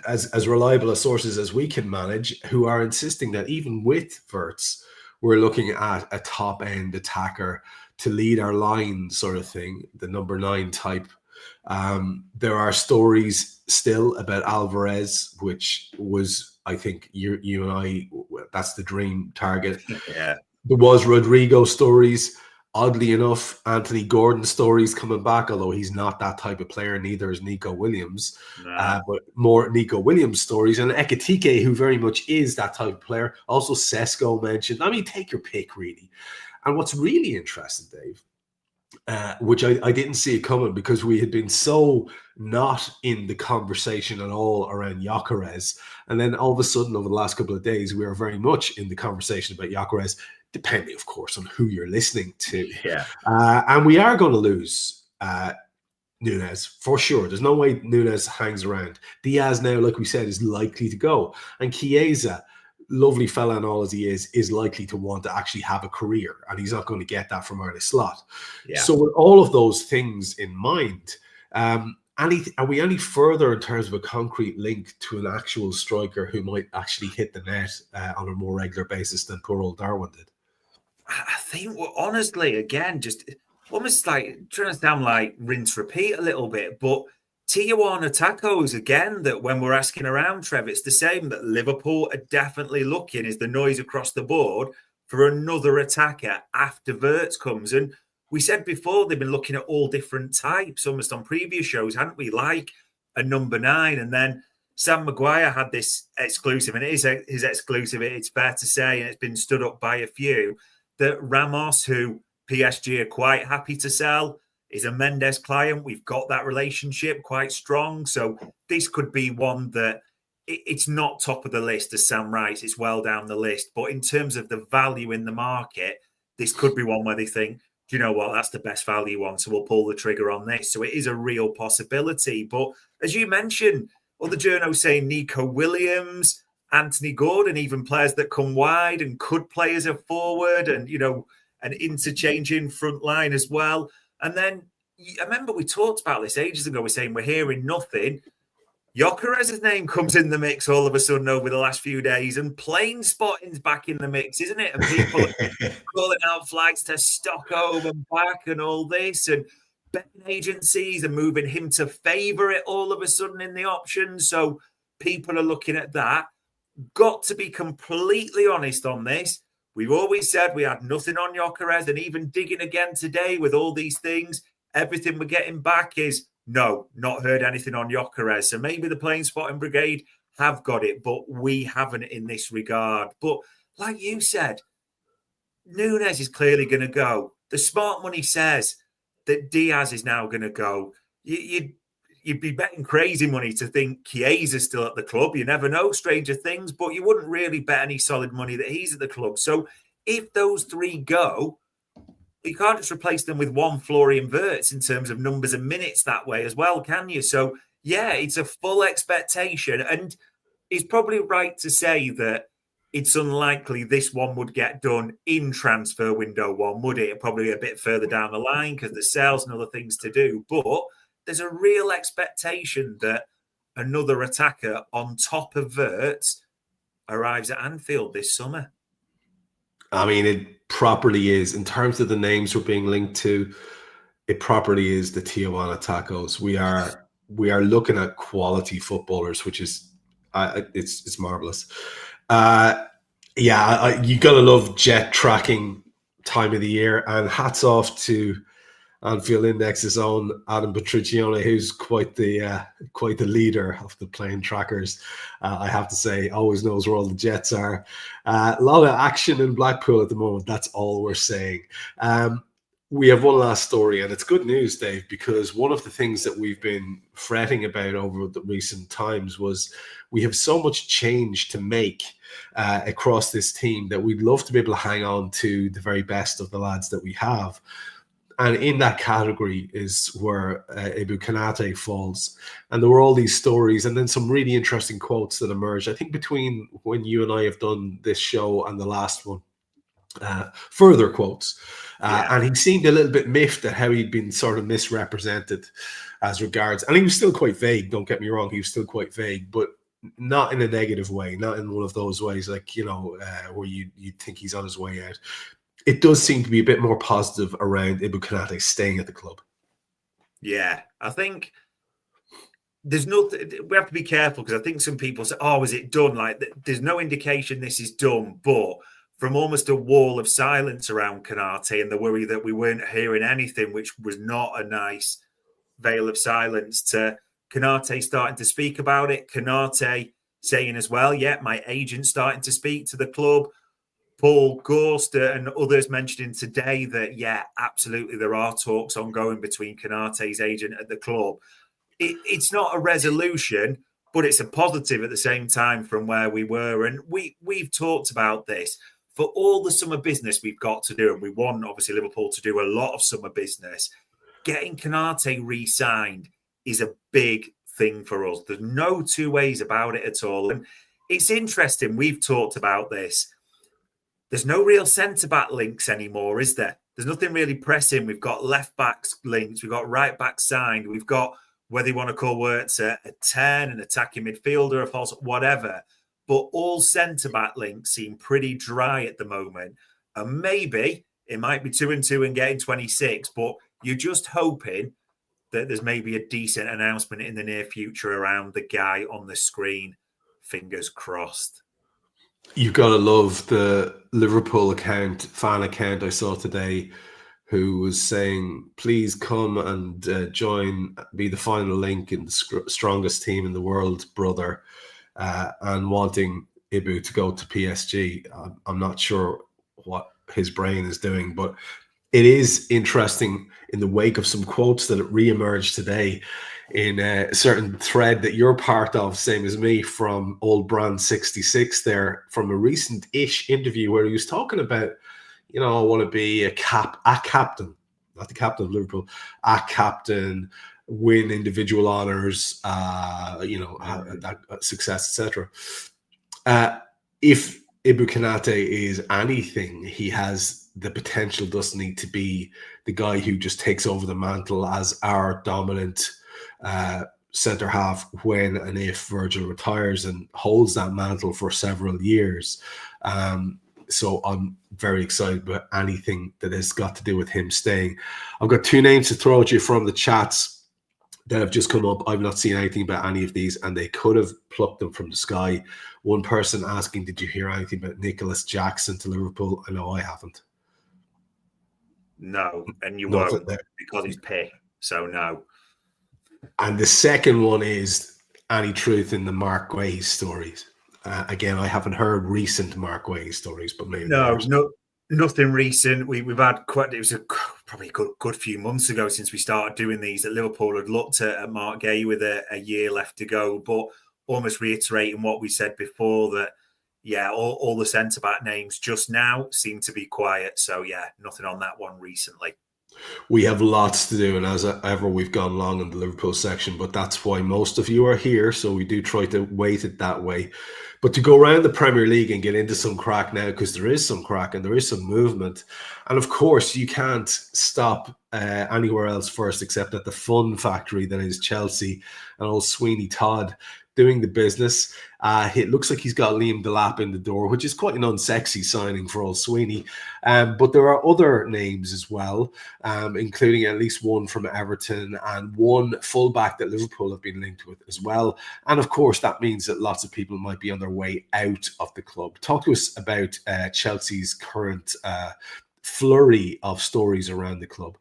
as reliable as sources as we can manage, who are insisting that even with Verts, we're looking at a top-end attacker to lead our line, sort of thing, the number 9 type. There are stories still about Alvarez, which was, I think, you and I, that's the dream target. Yeah. There was Rodrigo stories. Oddly enough, Anthony Gordon stories coming back, although he's not that type of player, neither is Nico Williams. But more Nico Williams stories. And Ekitike, who very much is that type of player. Also Sesko mentioned. I mean, take your pick, really. And what's really interesting, Dave, which I didn't see it coming, because we had been so not in the conversation at all around Gyökeres. And then all of a sudden, over the last couple of days, we are very much in the conversation about Gyökeres, depending, of course, on who you're listening to. Yeah. And we are going to lose Núñez for sure. There's no way Núñez hangs around. Diaz now, like we said, is likely to go. And Chiesa, lovely fella and all as he is likely to want to actually have a career. And he's not going to get that from Arne Slot. Yeah. So with all of those things in mind, are we any further in terms of a concrete link to an actual striker who might actually hit the net on a more regular basis than poor old Darwin did? I think, honestly, again, just almost like trying to sound like rinse repeat a little bit, but Tijuana Tacos, again, that when we're asking around, Trev, it's the same, that Liverpool are definitely looking, is the noise across the board, for another attacker after Verts comes. And we said before, they've been looking at all different types, almost on previous shows, hadn't we? Like a number 9. And then Sam Maguire had this exclusive, and it is his exclusive, it's fair to say, and it's been stood up by a few, that Ramos, who PSG are quite happy to sell, is a Mendes client. We've got that relationship quite strong. So this could be one that it's not top of the list, as Sam writes. It's well down the list. But in terms of the value in the market, this could be one where they think, do you know what, that's the best value one, so we'll pull the trigger on this. So it is a real possibility. But as you mentioned, other journos saying Nico Williams, Anthony Gordon, even players that come wide and could play as a forward, and, an interchanging front line as well. And then I remember we talked about this ages ago. We're saying we're hearing nothing. Gyökeres's name comes in the mix all of a sudden over the last few days, and plane spotting's back in the mix, isn't it? And people are calling out flags to Stockholm and back and all this, and betting agencies are moving him to favourite all of a sudden in the options. So people are looking at that. Got to be completely honest on this. We've always said we had nothing on Gyökeres, and even digging again today with all these things, everything we're getting back is no, not heard anything on Gyökeres. So maybe the plane spotting brigade have got it, but we haven't in this regard. But like you said, Núñez is clearly going to go. The smart money says that Diaz is now going to go. You'd be betting crazy money to think Chiesa's still at the club. You never know, stranger things, but you wouldn't really bet any solid money that he's at the club. So if those three go, you can't just replace them with one Florian Vert in terms of numbers and minutes that way as well, can you? So, yeah, it's a full expectation. And it's probably right to say that it's unlikely this one would get done in transfer window one, would it? Probably a bit further down the line because there's sales and other things to do. But there's a real expectation that another attacker on top of Vert arrives at Anfield this summer. I mean, it properly is. In terms of the names we're being linked to, it properly is the Tijuana Tacos. We are looking at quality footballers, which is it's marvelous. You gotta love jet tracking time of the year, and hats off to Anfield Index's own Adam Patricione, who's quite the leader of the plane trackers. I have to say, always knows where all the jets are. A lot of action in Blackpool at the moment. That's all we're saying. We have one last story, and it's good news, Dave, because one of the things that we've been fretting about over the recent times was we have so much change to make across this team that we'd love to be able to hang on to the very best of the lads that we have. And in that category is where Ibou Canate falls. And there were all these stories and then some really interesting quotes that emerged, I think, between when you and I have done this show and the last one. Further quotes. And he seemed a little bit miffed at how he'd been sort of misrepresented as regards. And he was still quite vague, don't get me wrong. He was still quite vague, but not in a negative way, not in one of those ways like, where you'd think he's on his way out. It does seem to be a bit more positive around Ibou Canate staying at the club. Yeah, I think there's nothing. We have to be careful because I think some people say, "Oh, is it done?" Like there's no indication this is done, but from almost a wall of silence around Canate and the worry that we weren't hearing anything, which was not a nice veil of silence, to Canate starting to speak about it. Canate saying as well, "Yeah, my agent's starting to speak to the club." Paul Gorster and others mentioning today that, yeah, absolutely, there are talks ongoing between Canate's agent at the club. It's not a resolution, but it's a positive at the same time from where we were. And we've talked about this. For all the summer business we've got to do, and we want, obviously, Liverpool to do a lot of summer business, getting Canate re-signed is a big thing for us. There's no two ways about it at all. And it's interesting. We've talked about this. There's no real centre-back links anymore, is there? There's nothing really pressing. We've got left-backs linked. We've got right-back signed. We've got, whether you want to call Wirtz a 10, an attacking midfielder, a false, whatever. But all centre-back links seem pretty dry at the moment. And maybe it might be 2-2 and getting 26, but you're just hoping that there's maybe a decent announcement in the near future around the guy on the screen. Fingers crossed. You've got to love the Liverpool fan account I saw today, who was saying, please come and join, be the final link in the strongest team in the world, brother, and wanting Ibou to go to PSG. I'm not sure what his brain is doing, but it is interesting in the wake of some quotes that re-emerged today in a certain thread that you're part of, same as me, from Old Brand 66 there, from a recent-ish interview where he was talking about, I want to be a captain, not the captain of Liverpool, a captain, win individual honours, success, etc. If Ibou Canate is anything, he has the potential, doesn't he, to be the guy who just takes over the mantle as our dominant centre half when and if Virgil retires and holds that mantle for several years. So I'm very excited about anything that has got to do with him staying. I've got 2 names to throw at you from the chats that have just come up. I've not seen anything about any of these, and they could have plucked them from the sky. One person asking, did you hear anything about Nicholas Jackson to Liverpool? I know I haven't. No, and you Nothing won't there. because he's pay. So no. And the second one is any truth in the Mark Guay stories. Again, I haven't heard recent Mark Guay stories, but maybe nothing recent. We've had it was probably a good few months ago since we started doing these that Liverpool had looked at Mark Guay with a year left to go, but almost reiterating what we said before that, yeah, all the centre-back names just now seem to be quiet. So, yeah, nothing on that one recently. We have lots to do, and as ever, we've gone long in the Liverpool section, but that's why most of you are here, so we do try to weight it that way. But to go around the Premier League and get into some crack now, because there is some crack and there is some movement, and of course, you can't stop anywhere else first except at the fun factory that is Chelsea and old Sweeney Todd doing the business. It looks like he's got Liam Delap in the door, which is quite an unsexy signing for old Sweeney. But there are other names as well, including at least one from Everton and one fullback that Liverpool have been linked with as well. And of course, that means that lots of people might be on their way out of the club. Talk to us about Chelsea's current flurry of stories around the club.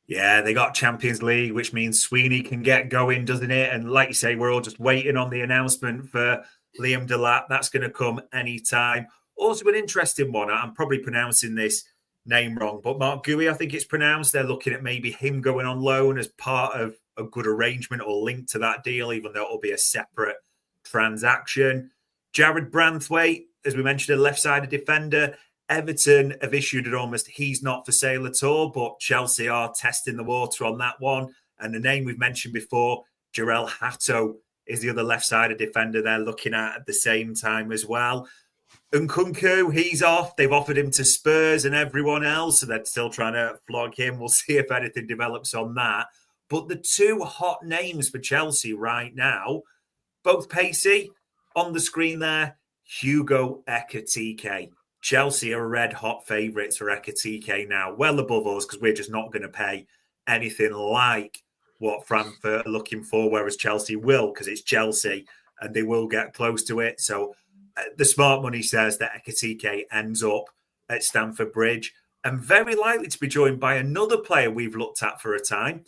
Yeah, they got Champions League, which means Sweeney can get going, doesn't it? And like you say, we're all just waiting on the announcement for Liam Delap. That's going to come anytime. Also an interesting one. I'm probably pronouncing this name wrong, but Mark Guay, I think it's pronounced. They're looking at maybe him going on loan as part of a good arrangement or linked to that deal, even though it'll be a separate transaction. Jared Branthwaite, as we mentioned, a left-sided defender. Everton have issued an almost he's not for sale at all, but Chelsea are testing the water on that one. And the name we've mentioned before, Jarell Hatto, is the other left-sided defender they're looking at the same time as well. Nkunku, he's off. They've offered him to Spurs and everyone else, so they're still trying to flog him. We'll see if anything develops on that. But the 2 hot names for Chelsea right now, both pacey, on the screen there, Hugo Ekitike. Chelsea are red-hot favourites for Ekitike now, well above us, because we're just not going to pay anything like what Frankfurt are looking for, whereas Chelsea will, because it's Chelsea, and they will get close to it. So the smart money says that Ekitike ends up at Stamford Bridge, and very likely to be joined by another player we've looked at for a time,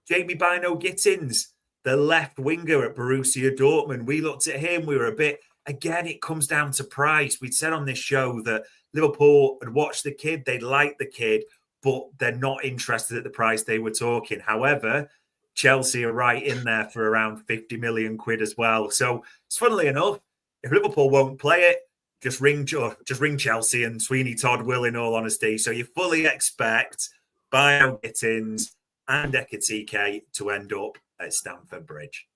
Jamie Bino-Gittins, the left winger at Borussia Dortmund. We looked at him, we were a bit... Again, it comes down to price. We'd said on this show that Liverpool had watched the kid, they liked the kid, but they're not interested at the price they were talking. However, Chelsea are right in there for around 50 million quid as well. So, funnily enough, if Liverpool won't play it, just ring Chelsea and Sweeney Todd will, in all honesty. So you fully expect Bino-Gittins and Ekitike to end up at Stamford Bridge.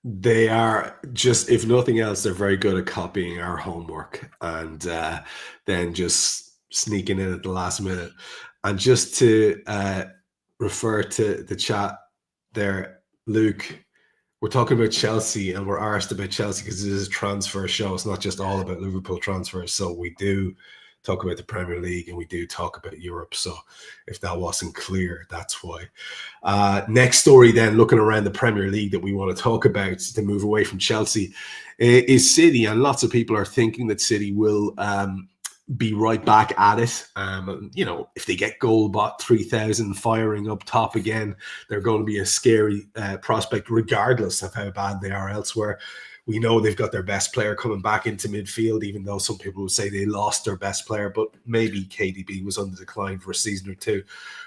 They are just, if nothing else, they're very good at copying our homework and then just sneaking in at the last minute. And just to refer to the chat there, Luke, we're talking about Chelsea and we're arsed about Chelsea because this is a transfer show. It's not just all about Liverpool transfers. So we do talk about the Premier League and we do talk about Europe. So if that wasn't clear, that's why. Next story then, looking around the Premier League that we want to talk about to move away from Chelsea is City. And lots of people are thinking that City will be right back at it. You know, if they get Goalbot 3000 firing up top again, they're going to be a scary prospect regardless of how bad they are elsewhere. We know they've got their best player coming back into midfield, even though some people would say they lost their best player, but maybe KDB was on the decline for a season or two.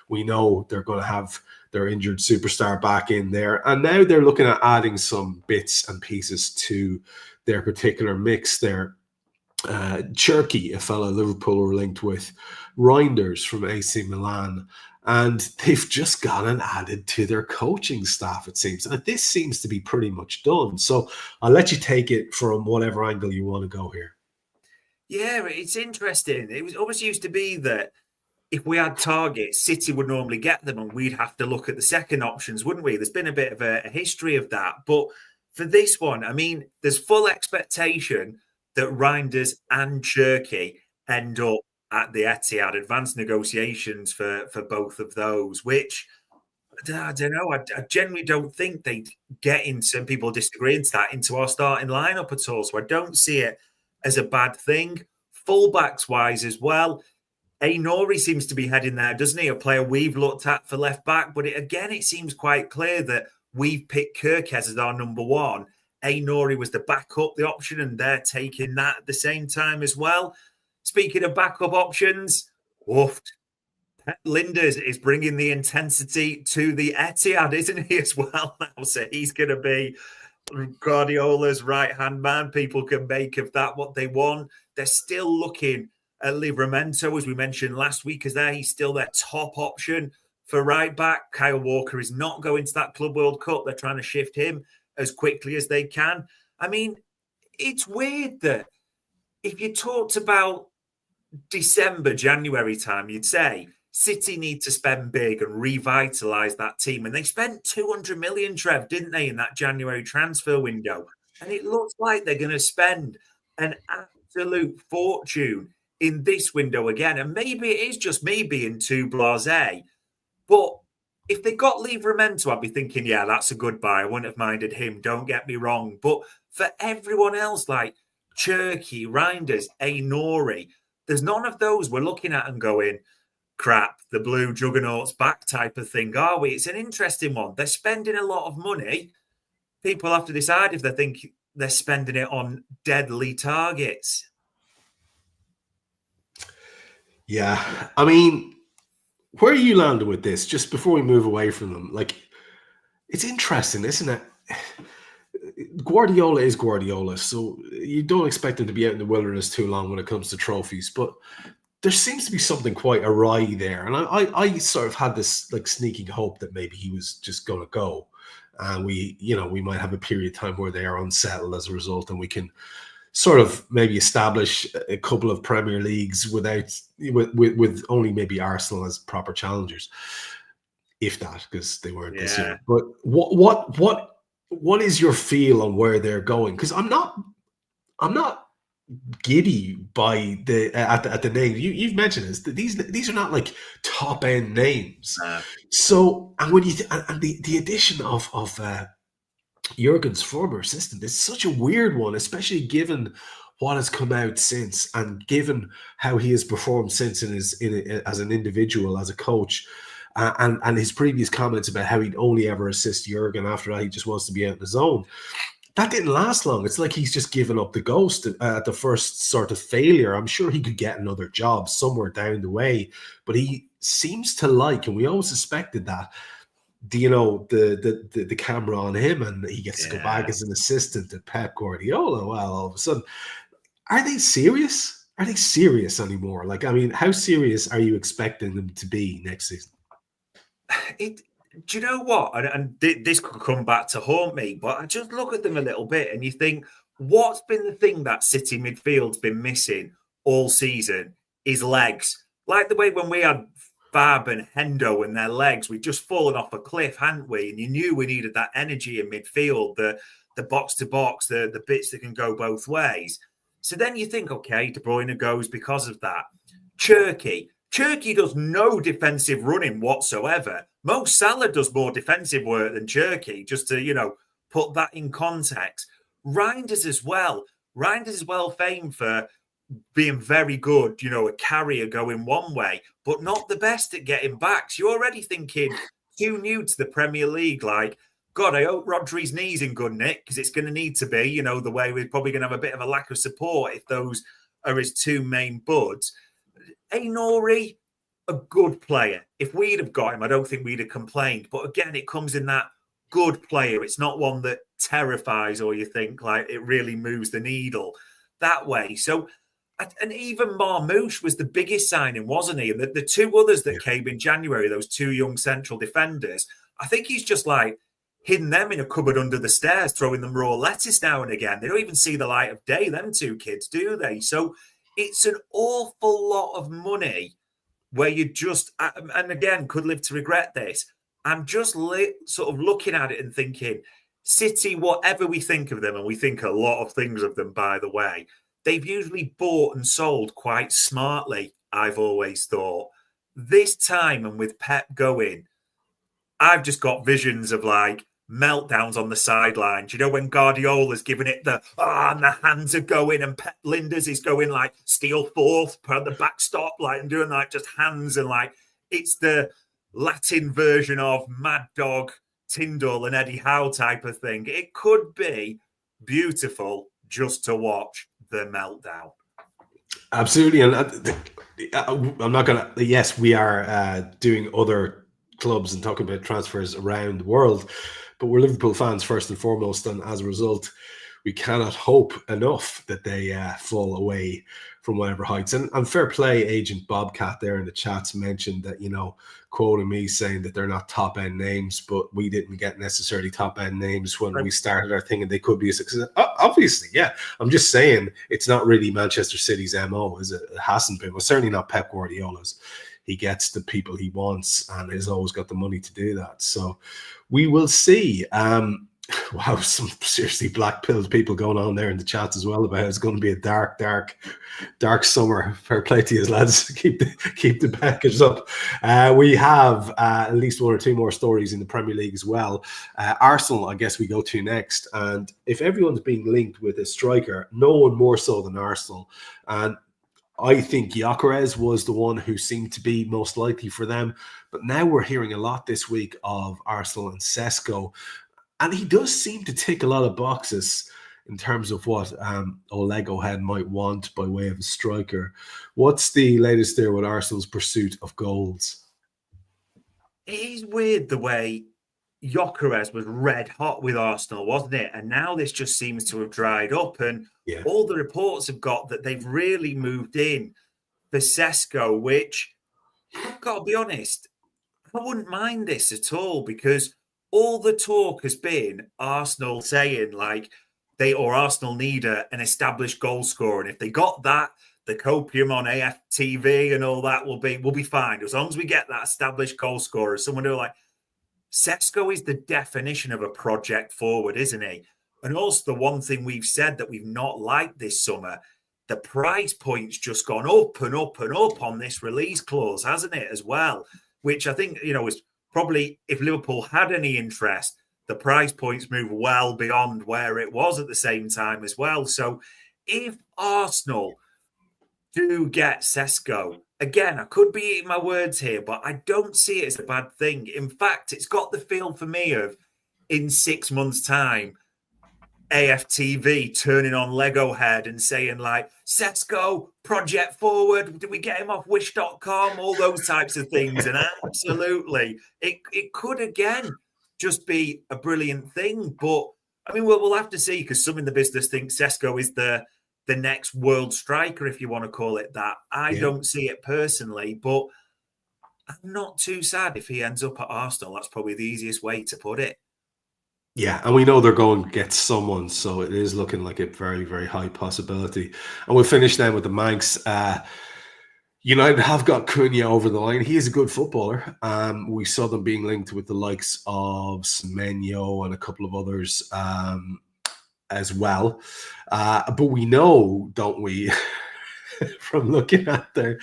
We know they're going to have their injured superstar back in there. And now they're looking at adding some bits and pieces to their particular mix there. Cherky, a fellow Liverpool were linked with, Reinders from AC Milan, and they've just gone and added to their coaching staff, it seems. And this seems to be pretty much done. So I'll let you take it from whatever angle you want to go here. Yeah, it's interesting. It was always used to be that if we had targets, City would normally get them and we'd have to look at the second options, wouldn't we? There's been a bit of a history of that. But for this one, I mean, there's full expectation that Reinders and Cherky end up at the Etihad, advanced negotiations for both of those, which I don't know. I generally don't think they'd get in, some people disagree into that, into our starting lineup at all. So I don't see it as a bad thing. Fullbacks wise as well, Nori seems to be heading there, doesn't he? A player we've looked at for left back. But it seems quite clear that we've picked Kirk as our number one. Nori was the backup, the option, and they're taking that at the same time as well. Speaking of backup options, woofed. Linders is bringing the intensity to the Etihad, isn't he, as well now? So he's going to be Guardiola's right-hand man. People can make of that what they want. They're still looking at Livramento, as we mentioned last week, as he's still their top option for right-back. Kyle Walker is not going to that Club World Cup. They're trying to shift him as quickly as they can. I mean, it's weird that if you talked about December, January time, you'd say City need to spend big and revitalise that team. And they spent 200 million, Trev, didn't they, in that January transfer window? And it looks like they're going to spend an absolute fortune in this window again. And maybe it is just me being too blasé. But if they got Livramento, I'd be thinking, yeah, that's a good buy. I wouldn't have minded him, don't get me wrong. But for everyone else, like Cherky, Reinders, Nori, there's none of those we're looking at and going, crap, the blue juggernaut's back type of thing, are we? It's an interesting one. They're spending a lot of money. People have to decide if they think they're spending it on deadly targets. Yeah, I mean, where are you landing with this? Just before we move away from them, like, it's interesting, isn't it? Guardiola is Guardiola, so you don't expect him to be out in the wilderness too long when it comes to trophies, but there seems to be something quite awry there. And I sort of had this like sneaking hope that maybe he was just going to go. And we might have a period of time where they are unsettled as a result, and we can sort of maybe establish a couple of Premier Leagues with only maybe Arsenal as proper challengers, if that, because they weren't this year. But what is your feel on where they're going? Because I'm not giddy by at the name you've mentioned this. These are not like top end names. So, and when the addition of Jurgen's former assistant is such a weird one, especially given what has come out since and given how he has performed since as an individual, as a coach, and his previous comments about how he'd only ever assist Jurgen. After that, he just wants to be out on his own. That didn't last long. It's like he's just given up the ghost at the first sort of failure. I'm sure he could get another job somewhere down the way, but he seems to like, and we always suspected that, the camera on him, and he gets to go back as an assistant to Pep Guardiola. Well, all of a sudden, are they serious? Are they serious anymore? Like, I mean, how serious are you expecting them to be next season? Do you know what? And this could come back to haunt me, but I just look at them a little bit and you think, what's been the thing that City midfield's been missing all season is legs. Like the way when we had Fab and Hendo and their legs, we'd just fallen off a cliff, hadn't we? And you knew we needed that energy in midfield, the box-to-box, the bits that can go both ways. So then you think, okay, De Bruyne goes because of that. Cherky does no defensive running whatsoever. Mo Salah does more defensive work than Cherky, just to, put that in context. Reinders as well. Reinders is well famed for being very good, a carrier going one way, but not the best at getting backs. You're already thinking, too new to the Premier League, like, God, I hope Rodri's knee's in good nick, because it's going to need to be, the way we're probably going to have a bit of a lack of support if those are his two main buds. Nori, a good player. If we'd have got him, I don't think we'd have complained. But again, it comes in that good player. It's not one that terrifies or you think like it really moves the needle that way. So, and even Marmoush was the biggest signing, wasn't he? And the two others that came in January, those two young central defenders, I think he's just like hidden them in a cupboard under the stairs, throwing them raw lettuce now and again. They don't even see the light of day, them two kids, do they? So it's an awful lot of money where you just, and again, could live to regret this. I'm just sort of looking at it and thinking, City, whatever we think of them, and we think a lot of things of them, by the way, they've usually bought and sold quite smartly, I've always thought. This time, and with Pep going, I've just got visions of like meltdowns on the sidelines. You know, when Guardiola's giving it and the hands are going, and Pep Linders is going like steel fourth, put the backstop, like, and doing like just hands, and like it's the Latin version of Mad Dog, Tyndall, and Eddie Howe type of thing. It could be beautiful just to watch the meltdown. Absolutely. And I'm not going to, yes, we are doing other clubs and talking about transfers around the world, but we're Liverpool fans first and foremost. And as a result, we cannot hope enough that they fall away from whatever heights. And fair play, Agent Bobcat there in the chats mentioned that, you know, quoting me saying that they're not top-end names, but we didn't get necessarily top-end names when we started our thing, and they could be a success. Obviously, yeah. I'm just saying it's not really Manchester City's MO, is it? It hasn't been. Well, certainly not Pep Guardiola's. He gets the people he wants and has always got the money to do that. So we will see. Wow, some seriously black-pilled people going on there in the chat as well about how it's going to be a dark summer. Fair play to you, lads. Keep the package up. We have at least one or two more stories in the Premier League as well. Arsenal, I guess we go to next. And if everyone's being linked with a striker, no one more so than Arsenal. And I think Gyökeres was the one who seemed to be most likely for them. But now we're hearing a lot this week of Arsenal and Sesko. And he does seem to tick a lot of boxes in terms of what Oleg Ohen might want by way of a striker. What's the latest there with Arsenal's pursuit of goals? It is weird the way Gyökeres was red hot with Arsenal, wasn't it? And now this just seems to have dried up. And all the reports have got that they've really moved in for Sesko, which, I've got to be honest, I wouldn't mind this at all, because all the talk has been Arsenal saying like Arsenal need an established goal scorer, and if they got that, the copium on AFTV and all that will be fine as long as we get that established goal scorer. Someone who like Sesko is the definition of a project forward, isn't he? And also the one thing we've said that we've not liked this summer, the price point's just gone up and up and up on this release clause, hasn't it, as well? Which I think, you know, is probably, if Liverpool had any interest, the price points move well beyond where it was at the same time as well. So if Arsenal do get Sesko, again, I could be eating my words here, but I don't see it as a bad thing. In fact, it's got the feel for me of, in 6 months' time, AFTV turning on Lego Head and saying like, Sesko, project forward, did we get him off wish.com? All those types of things. And absolutely, it could again just be a brilliant thing. But I mean, we'll have to see, because some in the business think Sesko is the next world striker, if you want to call it that. I don't see it personally, but I'm not too sad if he ends up at Arsenal. That's probably the easiest way to put it. Yeah, and we know they're going to get someone, so it is looking like a very, very high possibility. And we'll finish then with the Manx. United have got Cunha over the line. He is a good footballer. We saw them being linked with the likes of Semenyo and a couple of others as well. But we know, don't we, from looking at the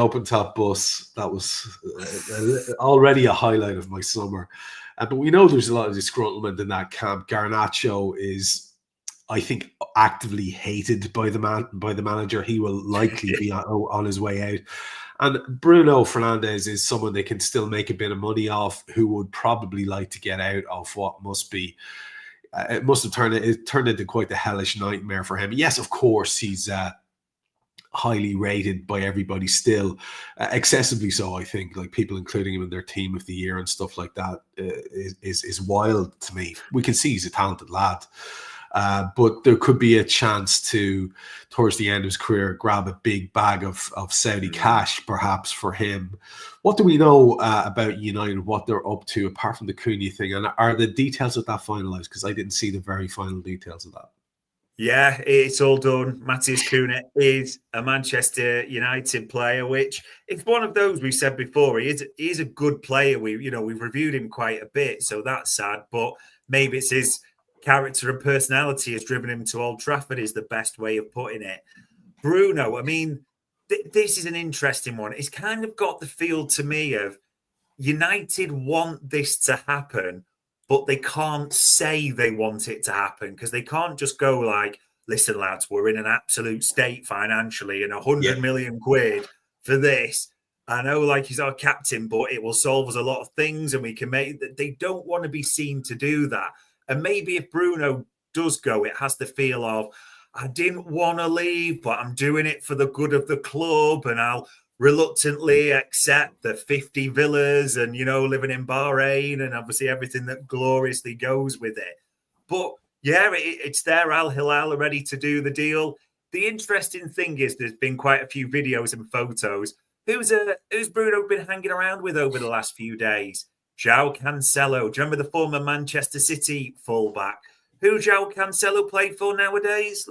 open top bus, that was already a highlight of my summer. But we know there's a lot of disgruntlement in that camp. Garnacho is, I think, actively hated by the manager. He will likely be on his way out. And Bruno Fernandes is someone they can still make a bit of money off, who would probably like to get out of what must be. It must have turned into quite the hellish nightmare for him. Yes, of course, he's highly rated by everybody still, excessively so, I think. Like, people including him in their team of the year and stuff like that is wild to me. We can see he's a talented lad, but there could be a chance to, towards the end of his career, grab a big bag of Saudi cash, perhaps, for him. What do we know about United, what they're up to, apart from the Cunha thing? And are the details of that finalised? Because I didn't see the very final details of that. Yeah, it's all done. Matthias Cunha is a Manchester United player, which it's one of those we've said before. He is a good player. We've reviewed him quite a bit, so that's sad. But maybe it's his character and personality has driven him to Old Trafford is the best way of putting it. Bruno, I mean, this is an interesting one. It's kind of got the feel to me of United want this to happen, but they can't say they want it to happen because they can't just go like, listen, lads, we're in an absolute state financially and 100 million quid for this. I know, like, he's our captain, but it will solve us a lot of things and we can make that. They don't want to be seen to do that. And maybe if Bruno does go, it has the feel of, I didn't want to leave, but I'm doing it for the good of the club and I'll reluctantly accept the 50 villas and, living in Bahrain and obviously everything that gloriously goes with it. But yeah, it's there. Al Hilal are ready to do the deal. The interesting thing is there's been quite a few videos and photos. Who's Bruno been hanging around with over the last few days? João Cancelo. Do you remember the former Manchester City fullback? Who João Cancelo played for nowadays?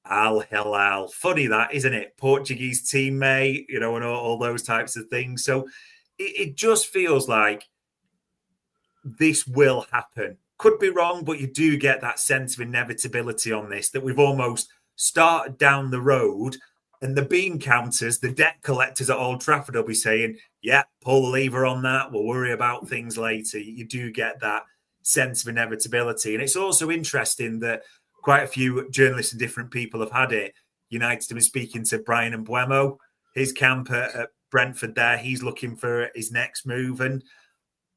Al Hilal. Funny that, isn't it? Portuguese teammate, and all those types of things. So it just feels like this will happen. Could be wrong, but you do get that sense of inevitability on this, that we've almost started down the road and the bean counters, the debt collectors at Old Trafford will be saying, yeah, pull the lever on that. We'll worry about things later. You do get that sense of inevitability. And it's also interesting that quite a few journalists and different people have had it. United have been speaking to Bruyne and Mbeumo, his camp at Brentford there. He's looking for his next move. And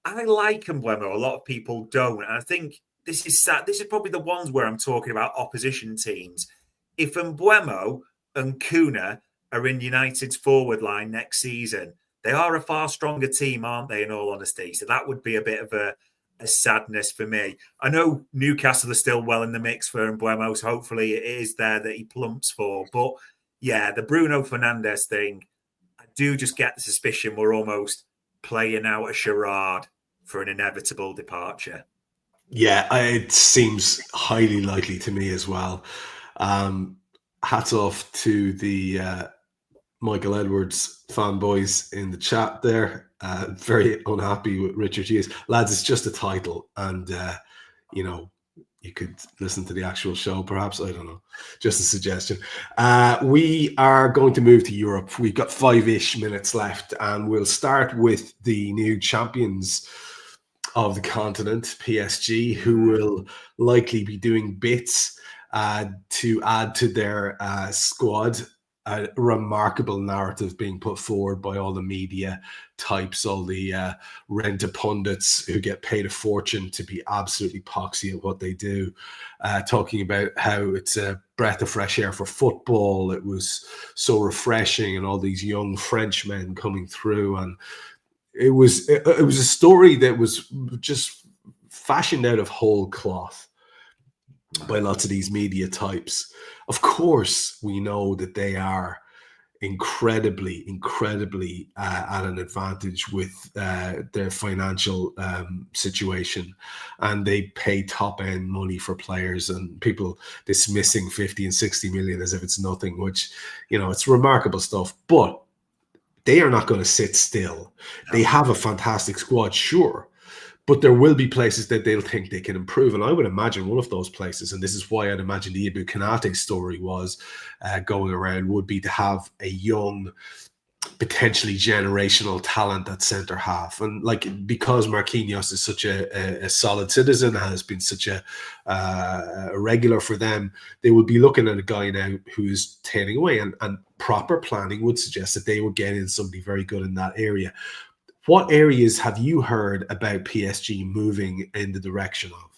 I like Mbeumo. A lot of people don't. And I think this is sad. This is probably the ones where I'm talking about opposition teams. If Mbeumo and Cunha are in United's forward line next season, they are a far stronger team, aren't they, in all honesty? So that would be a bit of a sadness for me. I know Newcastle are still well in the mix for Mbeumo, so hopefully it is there that he plumps for. But yeah, the Bruno Fernandes thing, I do just get the suspicion we're almost playing out a charade for an inevitable departure. Yeah, it seems highly likely to me as well. Hats off to the Michael Edwards fanboys in the chat there. Very unhappy with Richard Hughes. Lads, it's just a title. And, you could listen to the actual show, perhaps. I don't know. Just a suggestion. We are going to move to Europe. We've got 5-ish minutes left, and we'll start with the new champions of the continent, PSG, who will likely be doing bits to add to their squad. A remarkable narrative being put forward by all the media types, all the renter pundits who get paid a fortune to be absolutely poxy at what they do, talking about how it's a breath of fresh air for football. It was so refreshing, and all these young Frenchmen coming through, and it was a story that was just fashioned out of whole cloth by lots of these media types. Of course, we know that they are incredibly at an advantage with their financial situation, and they pay top end money for players, and people dismissing 50 and 60 million as if it's nothing, which, it's remarkable stuff. But they are not going to sit still. They have a fantastic squad, sure, but there will be places that they'll think they can improve. And I would imagine one of those places, and this is why I'd imagine the Ibu Canate story was going around, would be to have a young, potentially generational talent at centre half. And because Marquinhos is such a solid citizen, has been such a regular for them, they will be looking at a guy now who's tailing away. And proper planning would suggest that they would get in somebody very good in that area. What areas have you heard about PSG moving in the direction of?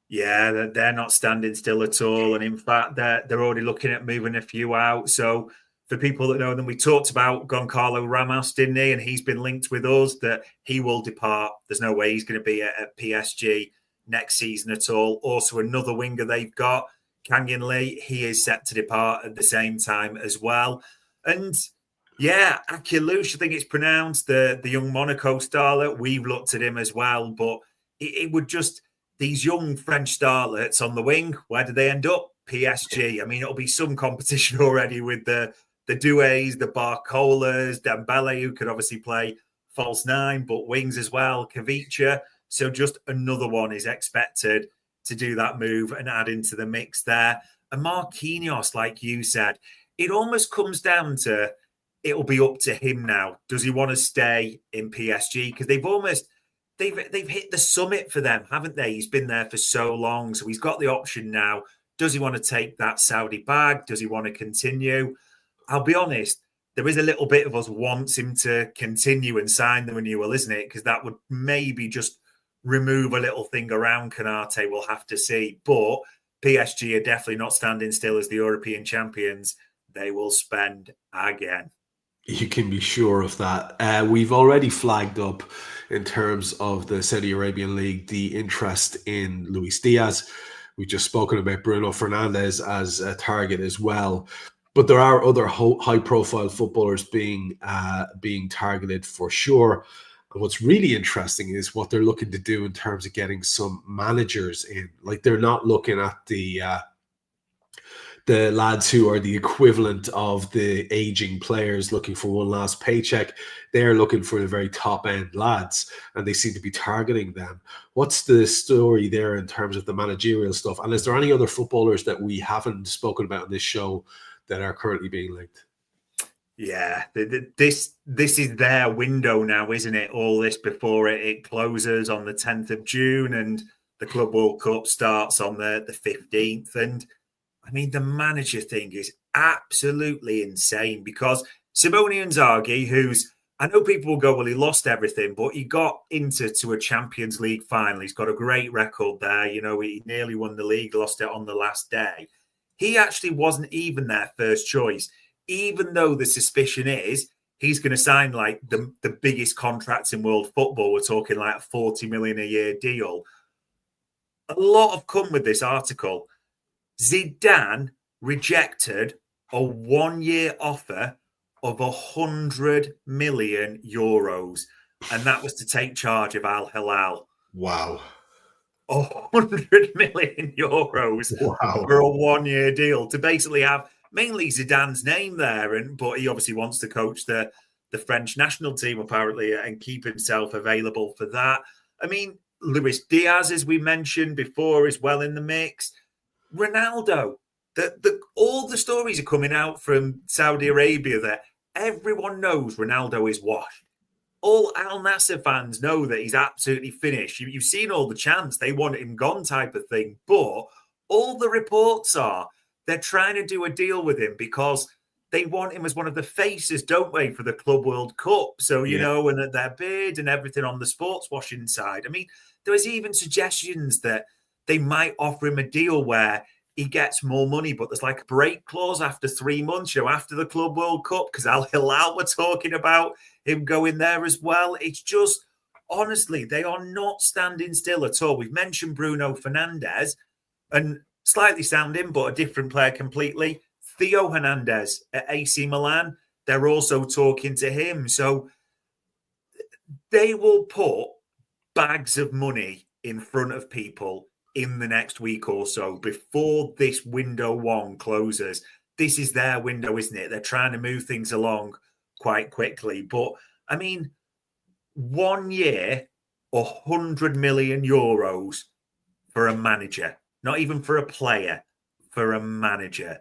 Yeah, they're not standing still at all. And in fact, they're already looking at moving a few out. So for people that know them, we talked about Goncalo Ramos, didn't he? And he's been linked with us that he will depart. There's no way he's going to be at PSG next season at all. Also, another winger they've got, Kangin Lee, he is set to depart at the same time as well. And yeah, Akilouche, I think it's pronounced, the young Monaco starlet. We've looked at him as well, but it would just these young French starlets on the wing, where do they end up? PSG. I mean, it'll be some competition already with the Doués, the Barcolas, Dembele, who could obviously play false nine, but wings as well, Kavicha. So just another one is expected to do that move and add into the mix there. And Marquinhos, like you said, it almost comes down to it'll be up to him now. Does he want to stay in PSG? Because they've hit the summit for them, haven't they? He's been there for so long, so he's got the option now. Does he want to take that Saudi bag? Does he want to continue? I'll be honest, there is a little bit of us wants him to continue and sign the renewal, isn't it? Because that would maybe just remove a little thing around Canate. We'll have to see. But PSG are definitely not standing still as the European champions. They will spend again. You can be sure of that. We've already flagged up in terms of the Saudi Arabian League the interest in Luis Diaz. We've just spoken about Bruno Fernandes as a target as well. But there are other high-profile footballers being targeted for sure. And what's really interesting is what they're looking to do in terms of getting some managers in. Like, they're not looking at the lads who are the equivalent of the aging players looking for one last paycheck. They're looking for the very top-end lads, and they seem to be targeting them. What's the story there in terms of the managerial stuff? And is there any other footballers that we haven't spoken about on this show that are currently being linked? Yeah, this is their window now, isn't it? All this before it closes on the 10th of June and the Club World Cup starts on the 15th. And I mean, the manager thing is absolutely insane because Simone Inzaghi, who's, I know people will go, well, he lost everything, but he got into a Champions League final. He's got a great record there. You know, he nearly won the league, lost it on the last day. He actually wasn't even their first choice, even though the suspicion is he's going to sign like the biggest contracts in world football. We're talking like a 40 million a year deal. A lot have come with this article. Zidane rejected a 1-year offer of 100 million euros, and that was to take charge of Al Hilal. Wow. 100 million euros for a 1-year deal to basically have mainly Zidane's name there, but he obviously wants to coach the French national team apparently and keep himself available for that. I mean, Luis Diaz, as we mentioned before, is well in the mix. Ronaldo, all the stories are coming out from Saudi Arabia that everyone knows Ronaldo is washed. All Al Nassr fans know that he's absolutely finished. You've seen all the chants. They want him gone type of thing. But all the reports are they're trying to do a deal with him because they want him as one of the faces, don't they, for the Club World Cup. So, you know, and their bid and everything on the sports washing side. I mean, there was even suggestions that they might offer him a deal where he gets more money, but there's like a break clause after 3 months, you know, after the Club World Cup, because Al Hilal were talking about him going there as well. It's just, honestly, they are not standing still at all. We've mentioned Bruno Fernandes, and slightly sounding, but a different player completely. Theo Hernandez at AC Milan, they're also talking to him. So they will put bags of money in front of people in the next week or so before this window one closes. This is their window, isn't it? They're trying to move things along quite quickly. But, I mean, 1 year, 100 million euros for a manager, not even for a player, for a manager.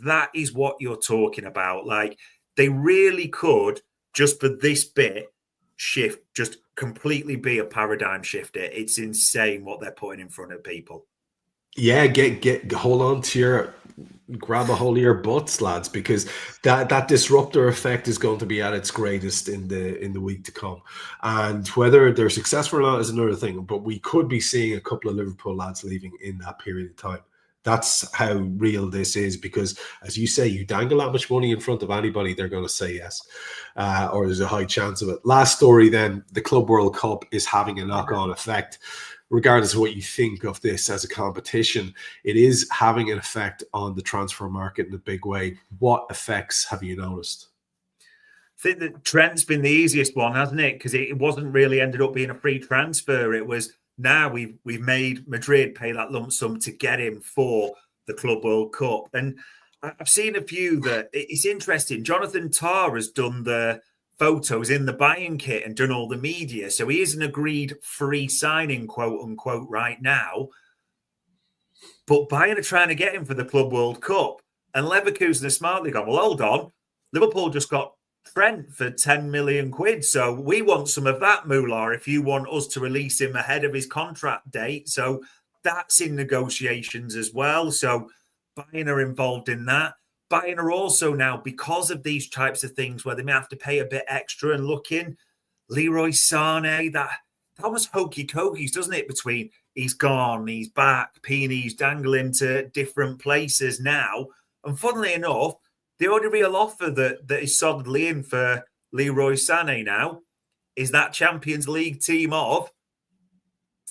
That is what you're talking about. Like, they really could, just for this bit, shift, just completely be a paradigm shifter. It's insane what they're putting in front of people. Yeah, hold on to grab a hold of your butts, lads, because that disruptor effect is going to be at its greatest in the week to come. And whether they're successful or not is another thing, but we could be seeing a couple of Liverpool lads leaving in that period of time. That's how real this is, because, as you say, you dangle that much money in front of anybody, they're going to say yes, or there's a high chance of it. Last story then, the Club World Cup is having a knock-on effect. Regardless of what you think of this as a competition, it is having an effect on the transfer market in a big way. What effects have you noticed? I think that Trent's been the easiest one, hasn't it? Because it wasn't really ended up being a free transfer. It was now we've made Madrid pay that lump sum to get him for the Club World Cup. And I've seen a few that it's interesting. Jonathan Tah has done the photos in the Bayern kit and done all the media. So he is an agreed free signing, quote unquote, right now. But Bayern are trying to get him for the Club World Cup. And Leverkusen are smartly gone, well, hold on. Liverpool just got Trent for 10 million quid. So we want some of that moolah if you want us to release him ahead of his contract date. So that's in negotiations as well. So Bayern are involved in that. Bayern are also now, because of these types of things where they may have to pay a bit extra and looking, Leroy Sané, that almost hokey cokies, doesn't it? Between he's gone, he's back, Peeny's dangling to different places now. And funnily enough, the only real offer that is solidly in for Leroy Sané now is that Champions League team of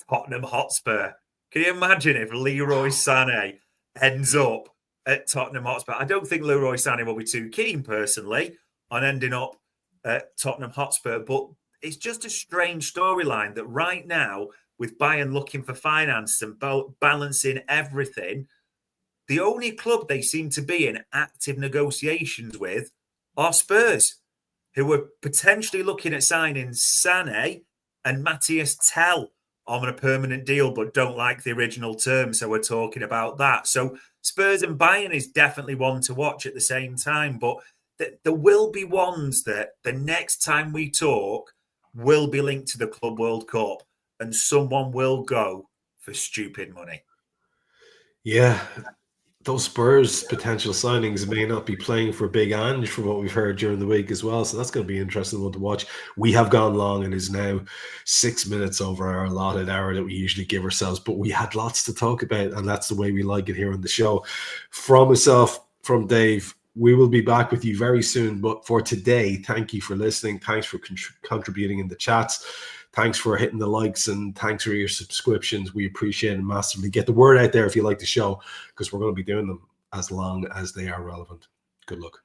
Tottenham Hotspur. Can you imagine if Leroy Sané ends up at Tottenham Hotspur? I don't think Leroy Sané will be too keen, personally, on ending up at Tottenham Hotspur, but it's just a strange storyline that right now, with Bayern looking for finance and balancing everything, the only club they seem to be in active negotiations with are Spurs, who were potentially looking at signing Sané and Matthias Tell on a permanent deal, but don't like the original terms. So we're talking about that. So Spurs and Bayern is definitely one to watch at the same time. But there will be ones that the next time we talk will be linked to the Club World Cup, and someone will go for stupid money. Yeah. Those Spurs potential signings may not be playing for Big Ange from what we've heard during the week as well. So that's going to be an interesting one to watch. We have gone long and is now 6 minutes over our allotted hour that we usually give ourselves. But we had lots to talk about, and that's the way we like it here on the show. From myself, from Dave, we will be back with you very soon. But for today, thank you for listening. Thanks for contributing in the chats. Thanks for hitting the likes, and thanks for your subscriptions. We appreciate it massively. Get the word out there if you like the show, because we're going to be doing them as long as they are relevant. Good luck.